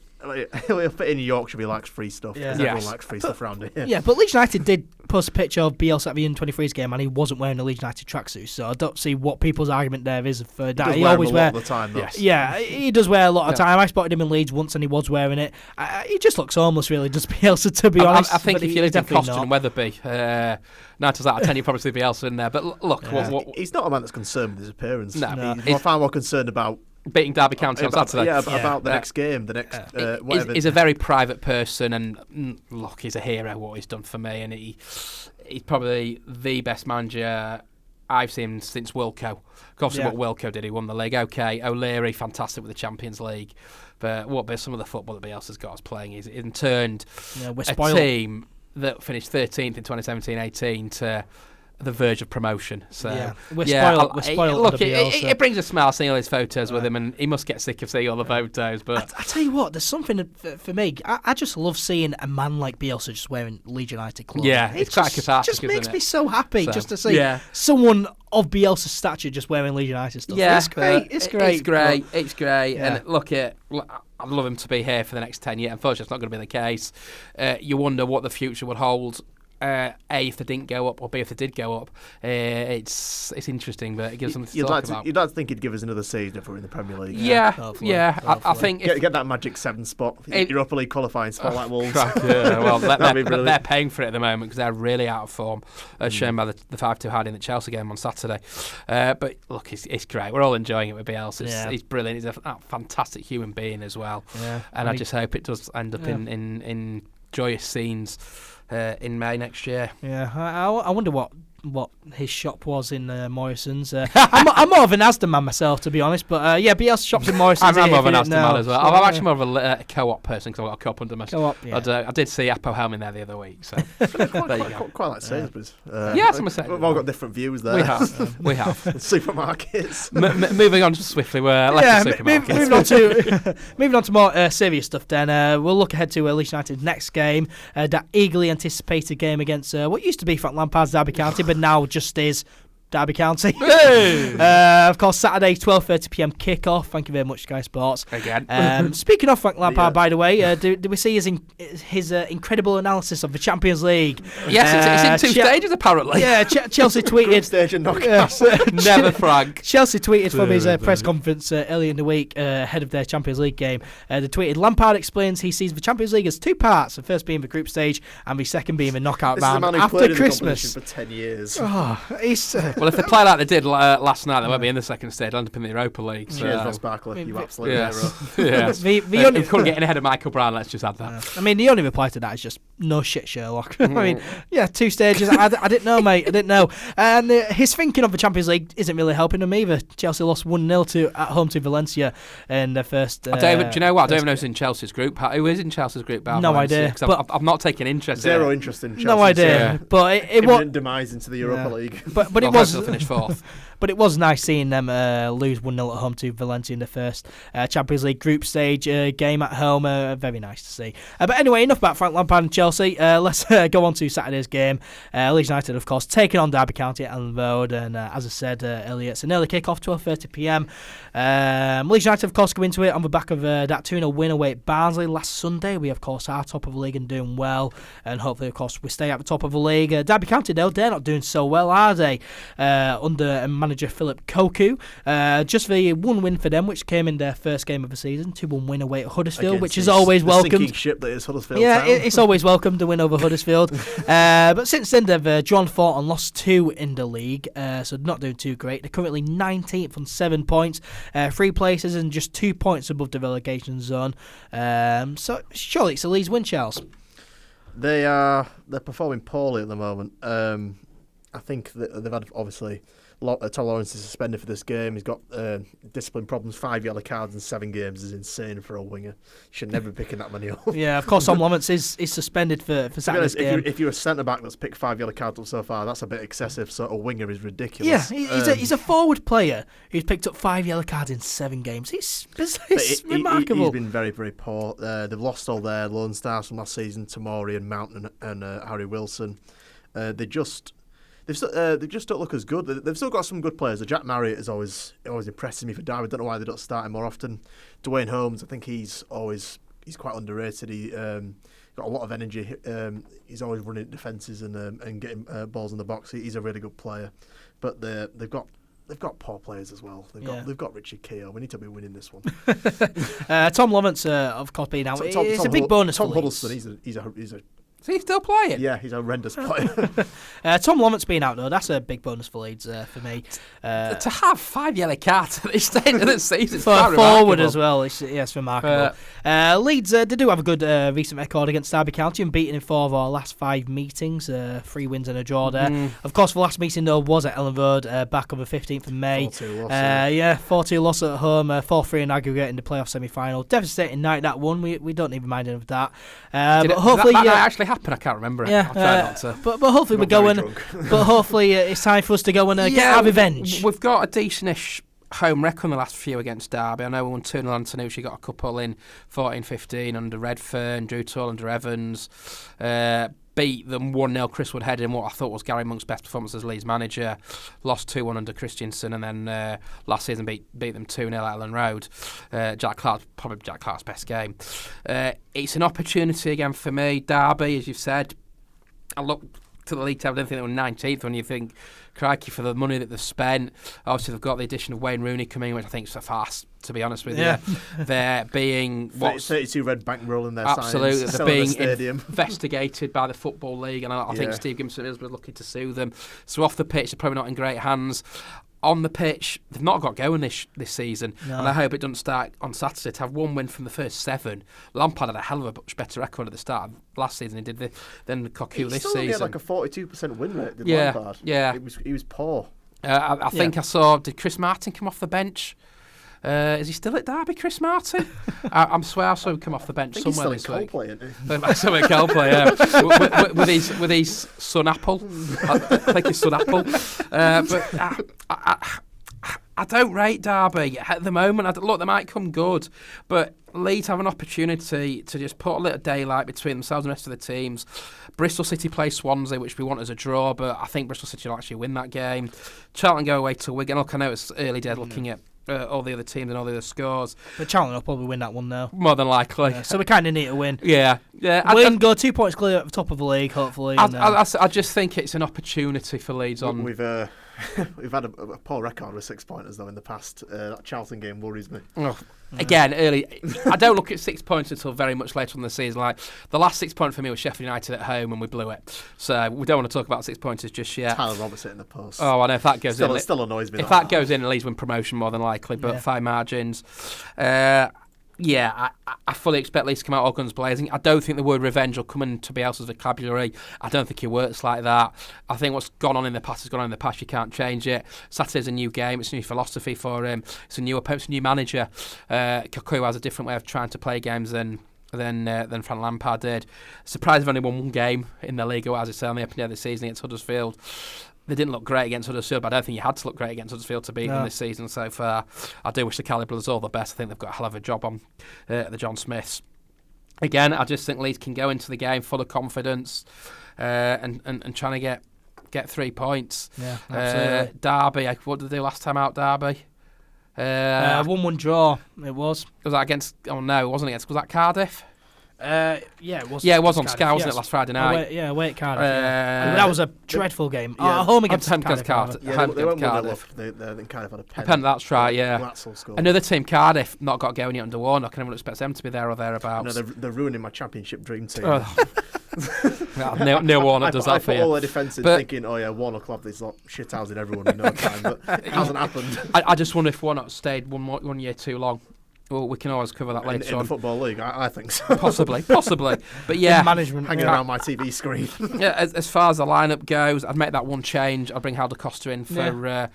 he'll fit in Yorkshire. He likes free stuff. Everyone likes free stuff around here. Yeah, but Leeds United did post a picture of Bielsa at the Under-23s game, and he wasn't wearing a Leeds United tracksuit. So I don't see what people's argument there is for that. He always wears all the time, though. Yeah, he does wear a lot of time. I spotted him in Leeds once, and he was wearing it. He just looks homeless, really, just Bielsa, to be honest. I think if you lived in Coston and Wetherby, 9 times out of 10 you probably see Bielsa in there. But look, he's not a man that's concerned with his appearance. No. He's far more concerned about beating Derby County on Saturday. About the next game, the next whatever. He's a very private person, and look, he's a hero. What he's done for me, and he's probably the best manager I've seen since Wilco. Obviously, what Wilco did, he won the league. Okay, O'Leary, fantastic with the Champions League, but some of the football that Bielsa's got us playing, he's turned a team that finished 13th in 2017-18 to the verge of promotion. So we're spoiled. Look, it brings a smile seeing all his photos with him, and he must get sick of seeing all the photos. But I tell you what, there's something for me. I just love seeing a man like Bielsa just wearing Leeds United clothes. Yeah, it's quite cathartic. Just makes me so happy just to see someone of Bielsa's stature just wearing Leeds United stuff. Yeah, it's great. It's great. Yeah. And look, I'd love him to be here for the next 10 years. Unfortunately, it's not going to be the case. You wonder what the future would hold. A, if they didn't go up, or B, if they did go up. It's interesting, but it gives something to talk about. You'd like to think he'd give us another season if we're in the Premier League. I think get that magic 7 spot, Europa League qualifying spot like Wolves. Well, they're paying for it at the moment because they're really out of form, as shown by the 5-2 hiding the Chelsea game on Saturday. But look, it's great. We're all enjoying it with Bielsa. He's brilliant. He's a fantastic human being as well. And I just hope it does end up in joyous scenes in May next year. Yeah, I wonder what his shop was in Morrisons. I'm more of an Asda man myself, to be honest, but Bielsa shops in Morrisons. I'm more of an Asda man as well. I'm actually more of a co-op person because I've got a co-op under my co-op. I did see Apo Helm in there the other week. So quite like Sainsbury's. We've all got different views there. We have. Supermarkets. Moving on swiftly, we're left to supermarkets. Moving on to more serious stuff. Then we'll look ahead to Leeds United's next game, that eagerly anticipated game against what used to be Frank Lampard's Derby County, but now just is Derby County. Of course, Saturday, 12:30pm kickoff. Thank you very much, Sky Sports. Again. Speaking of Frank Lampard, by the way, do we see his incredible analysis of the Champions League? Yes, it's in 2 stages apparently. Yeah, Chelsea tweeted. Stage and knockout. Never Frank. Chelsea tweeted from his press conference earlier in the week ahead of their Champions League game. They tweeted, Lampard explains he sees the Champions League as 2 parts, the first being the group stage and the second being the knockout round after Christmas. For 10 years. Well, if they play like they did last night, they won't be in the second stage. They'll end up in the Europa League. So. Cheers, Ross Barkley. You absolute hero. Yes. You couldn't get in ahead of Michael Brown. Let's just add that. I mean, the only reply to that is just no shit, Sherlock. I mean, 2 stages. I didn't know, mate. I didn't know. And his thinking of the Champions League isn't really helping him either. Chelsea lost 1-0 at home to Valencia in the first. Do you know what? I don't even know who's in Chelsea's group. Who is in Chelsea's group? No idea. I've not taken interest. Zero interest in Chelsea. No idea. But it was demise into the Europa League. But it was finish 4th. But it was nice seeing them lose 1-0 at home to Valencia in the first Champions League group stage game at home. Very nice to see. But anyway, enough about Frank Lampard and Chelsea. Let's go on to Saturday's game. Leeds United, of course, taking on Derby County at Elland Road. And as I said earlier, it's an early kick-off, 12:30pm. Leeds United, of course, go into it on the back of that 2-0 win away at Barnsley last Sunday. We, of course, are top of the league and doing well. And hopefully, of course, we stay at the top of the league. Derby County, though, they're not doing so well, are they? Under manager Philip Koku. Just the 1 win for them, which came in their first game of the season, 2-1 win away at Huddersfield, which is always welcomed. Sinking ship that is Huddersfield Town. It's always welcome to win over Huddersfield. But since then, they've drawn 4 and lost 2 in the league, so not doing too great. They're currently 19th on 7 points, 3 places and just 2 points above the relegation zone. So surely it's a Leeds win, Charles. They're performing poorly at the moment. I think that they've had, obviously, Tom Lawrence is suspended for this game. He's got discipline problems, 5 yellow cards in 7 games is insane for a winger. Should never be picking that many up. Yeah, of course, Tom Lawrence is suspended for Saturday's game. If you're a centre-back that's picked 5 yellow cards up so far, that's a bit excessive, so a winger is ridiculous. Yeah, he's a forward player who's picked up 5 yellow cards in 7 games. It's remarkable. He's been very, very poor. They've lost all their lone stars from last season, Tomori and Mount and Harry Wilson. They just don't look as good. They've still got some good players. Jack Marriott is always impresses me for Derby. I don't know why they don't start him more often. Dwayne Holmes, I think he's quite underrated. He got a lot of energy. He's always running defences and getting balls in the box. He's a really good player. But they've got poor players as well. They've got Richard Keogh. We need to be winning this one. Tom Lawrence, of course, being out. It's a big bonus. Tom Huddleston. He's a Is he still playing? Yeah, he's a horrendous player. Tom Lovett's been out though. That's a big bonus for Leeds for me. To have 5 yellow cards at this stage of the season, for forward as well. It's remarkable. Leeds they do have a good recent record against Derby County and beaten in 4 of our last 5 meetings. 3 wins and a draw there. Of course, the last meeting though was at Elland Road back on the 15th of May. 4-2 loss. 4-2 loss at home. 4-3 in aggregate in the playoff semi-final. Devastating night that one. We don't even mind of that. But hopefully that actually happened. I can't remember it. Yeah, I'll try not to. But hopefully we're going. But hopefully it's time for us to go and get our revenge. We've got a decentish home record in the last few against Derby. I know we won 2-0 on Tanucci, got a couple in 14-15 under Redfern, Drew Tull under Evans. Beat them 1-0 Chris Woodhead in what I thought was Gary Monk's best performance as Leeds manager. Lost 2-1 under Christensen, and then last season beat them 2-0 at Elland Road. Probably Jack Clark's best game. It's an opportunity again for me. Derby, as you've said, I look to the league table, I don't think they were 19th when you think, crikey, for the money that they've spent. Obviously, they've got the addition of Wayne Rooney coming in, which I think is a farce, to be honest with you. They're being 32 red bankroll in their absolutely, signs, they're being stadium. investigated by the Football League, and I think Steve Gibson is looking to sue them. So off the pitch, they're probably not in great hands. On the pitch, they've not got going this season, and I hope it doesn't start on Saturday. To have 1 win from the first 7, Lampard had a hell of a much better record at the start of last season. He did than Cocu this season. He had like a 42% win rate. Lampard. Yeah. He was poor. I think I saw. Did Chris Martin come off the bench? Is he still at Derby, Chris Martin? I swear I saw him come off the bench somewhere this week. I saw him at COLDPLAY, yeah. with his son Apple. I think his son Apple. But I don't rate Derby at the moment. Look, they might come good, but Leeds have an opportunity to just put a little daylight between themselves and the rest of the teams. Bristol City play Swansea, which we want as a draw, but I think Bristol City will actually win that game. Charlton go away to Wigan. Look, I know it's early days looking at all the other teams and all the other scores. But Charlton will probably win that one now. More than likely. So we kind of need to win. Yeah. Win, go 2 points clear at the top of the league, hopefully. I just think it's an opportunity for Leeds on. We've had a poor record with 6-pointers though in the past. That Charlton game worries me. Again, early. I don't look at 6 points until very much later on in the season. Like the last 6 point for me was Sheffield United at home, and we blew it. So we don't want to talk about 6 pointers just yet. Tyler Roberts hitting the post. Oh, I know if that goes in. It still annoys me. If that goes in, Leeds win promotion more than likely, but fine margins. I fully expect Leeds to come out all guns blazing. I don't think the word revenge will come into Bielsa's vocabulary. I don't think he works like that. I think what's gone on in the past has gone on in the past. You can't change it. Saturday's a new game. It's a new philosophy for him. It's a new opponent. It's a new manager. Cocu has a different way of trying to play games than Frank Lampard did. Surprised they've only won 1 game in the league, as I say, on the opening day of the season against Huddersfield. They didn't look great against Huddersfield, but I don't think you had to look great against Huddersfield to beat them this season so far. I do wish the Cali Brothers all the best. I think they've got a hell of a job on the John Smiths. Again, I just think Leeds can go into the game full of confidence and trying to get 3 points. Yeah, absolutely. Derby, what did they do last time out, Derby? 1-1 draw, it was. Was that against... Oh, no, it wasn't against... Was that Cardiff? It was. Yeah, it was on Sky, wasn't it, last Friday night? Away at Cardiff. That was a dreadful game. Home against Cardiff. Yeah, they went 1-0. They kind of had a pen. That's right, yeah. Glatzel scored. Another team, Cardiff, not got going yet under Warnock. Everyone expects them to be there or thereabouts. No, they're ruining my championship dream team. Neil Warnock does that for you. I put all their defences thinking, Warnock will have this shit housing everyone in no time, but it hasn't happened. I just wonder if Warnock stayed 1 year too long. Well, we can always cover that later in on. the Football League, I think so. Possibly. But yeah. Management. Hanging around my TV screen. Yeah, as far as the lineup goes, I'd make that one change. I'd bring Halder Costa in for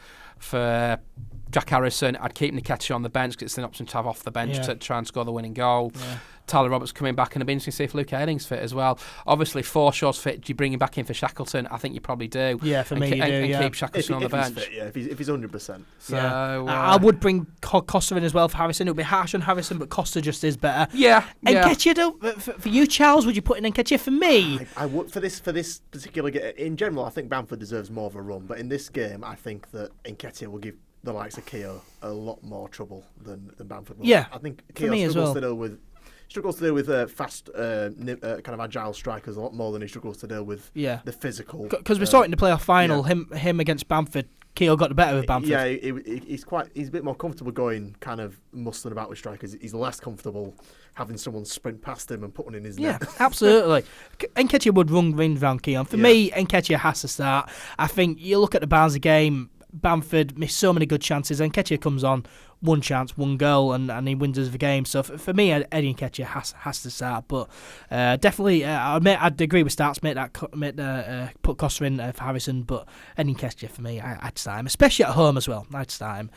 Jack Harrison. I'd keep NkGhTg on the bench because it's an option to have off the bench to try and score the winning goal. Yeah. Tyler Roberts coming back, and it'd be interesting to see if Luke Ayling's fit as well. Obviously, Forshaw's fit. Do you bring him back in for Shackleton? I think you probably do. Yeah, for me, you do. And keep Shackleton on the bench. Fit, if he's 100%. So I would bring Costa in as well for Harrison. It would be harsh on Harrison, but Costa just is better. Yeah. NkGhTg, for you, Charles, would you put in NkGhTg? For me, I would for this particular game. In general, I think Bamford deserves more of a run, but in this game, I think that NkGhTg will give the likes of Keogh a lot more trouble than Bamford will. Yeah, I think Keogh struggles to deal with fast, kind of agile strikers a lot more than he struggles to deal with the physical. Because we saw it in the playoff final, him against Bamford Keogh got the better of Bamford. Yeah, he's a bit more comfortable going kind of muscling about with strikers. He's less comfortable having someone sprint past him and put one in his net. Yeah, absolutely. NkGhTg would run round Keogh. For me, NkGhTg has to start. I think you look at the Barnsley game, Bamford missed so many good chances. NkGhTg comes on, one chance, one goal, and he wins us the game. So for me, Eddie NkGhTg has to start. But definitely, I'd agree with Stats, put Costa in for Harrison. But Eddie NkGhTg for me, I'd start him, especially at home as well. I'd start him.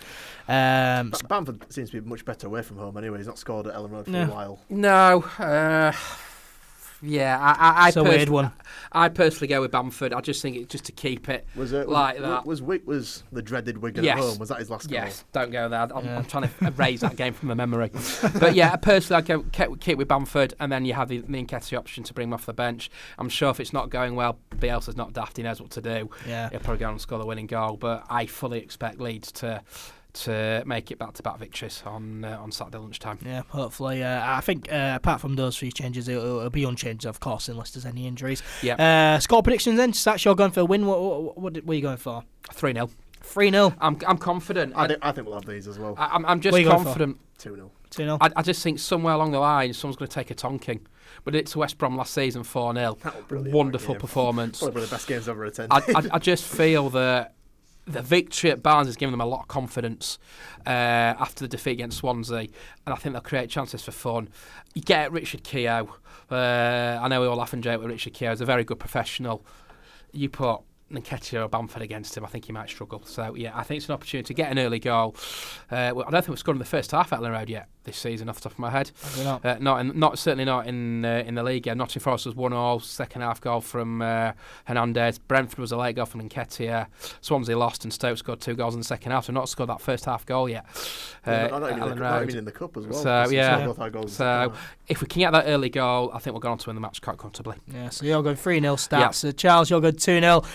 Bamford seems to be much better away from home anyway. He's not scored at Elland Road for a while. No. Yeah, it's a weird one. I personally go with Bamford. I just think it's just to keep it like that. Was the dreaded Wigan at home? Was that his last goal? Yes, don't go there. I'm trying to erase that game from my memory. But yeah, personally, I'd go keep with Bamford, and then you have the NkGhTg option to bring him off the bench. I'm sure if it's not going well, Bielsa's not daft. He knows what to do. Yeah. He'll probably go and score the winning goal. But I fully expect Leeds to make it back-to-back victories on Saturday lunchtime. Yeah, hopefully. I think apart from those three changes, it'll be unchanged, of course, unless there's any injuries. Yeah. Score predictions then. Stats, you're going for a win. What are you going for? 3-0. 3-0. I'm confident. I think we'll have these as well. I'm just confident. 2-0. 2-0. I just think somewhere along the line, someone's going to take a tonking. But it's West Brom last season, 4-0. Wonderful performance. Probably one of the best games I've ever attended. I just feel that the victory at Barnes has given them a lot of confidence after the defeat against Swansea, and I think they'll create chances for fun. You get Richard Keogh. I know we all laugh and joke with Richard Keogh. He's a very good professional. You put NkGhTg or Bamford against him, I think he might struggle. So yeah, I think it's an opportunity to get an early goal. I don't think we've scored in the first half at Elland Road yet this season, off the top of my head. Certainly not in the league. Nottingham Forest was 1-1, second half goal from Hernandez. Brentford was a late goal from NkGhTg. Swansea lost and Stoke scored 2 goals in the second half. So not scored that first half goal yet. Not even in the cup as well. So yeah. So if we can get that early goal, I think we'll go on to win the match quite comfortably. Yeah. So you're going 3-0 Stats. Charles, you're going 2-0.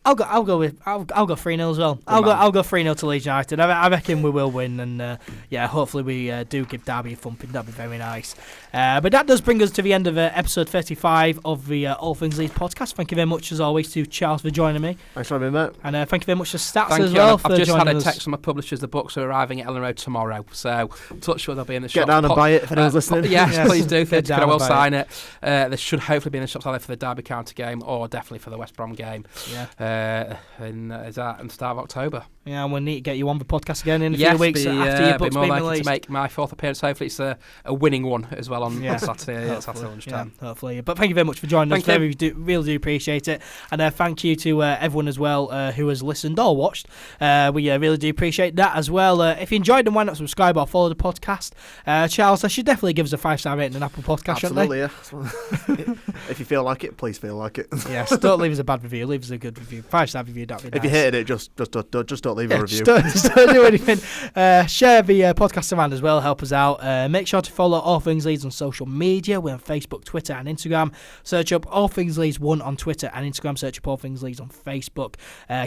I'll go 3-0 as well. I'll go 3-0 to Leeds United. I reckon we will win, and hopefully we do give Derby a thumping. That'd be very nice. But that does bring us to the end of episode 35 of the All Things Leeds podcast. Thank you very much as always to Charles for joining me. Thanks for having me, mate. And thank you very much to Stats as well. I've just had a text from my publishers. The books are arriving at Elland Road tomorrow, so touch wood they'll be in the shop. Get down and buy it if anyone's listening. Yes, please do. I will sign it. They should hopefully be in the shops either for the Derby County game or definitely for the West Brom game. Yeah. Is that in the start of October? Yeah, and we'll need to get you on the podcast again in a few weeks after your book's been released. To make my fourth appearance. Hopefully it's a winning one as well on Saturday lunchtime. Yeah, hopefully. But thank you very much for joining us. We really do appreciate it. And thank you to everyone as well who has listened or watched. We really do appreciate that as well. If you enjoyed them, why not subscribe or follow the podcast? Charles, they should definitely give us a 5-star rating on Apple Podcast, Absolutely, yeah. If you feel like it, please feel like it. Yes, don't leave us a bad review. Leave us a good review. 5-star review, that'd be nice. If you hated it, just don't leave a review. Just don't do anything. Share the podcast around as well. Help us out. Make sure to follow All Things Leeds on social media. We're on Facebook, Twitter, and Instagram. Search up All Things Leeds 1 on Twitter and Instagram. Search up All Things Leeds on Facebook.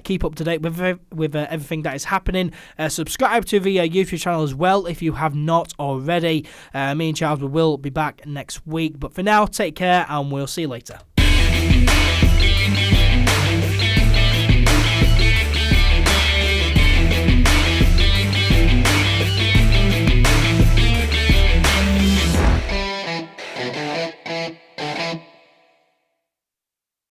Keep up to date with everything that is happening. Subscribe to the YouTube channel as well if you have not already. Me and Charles will be back next week. But for now, take care and we'll see you later.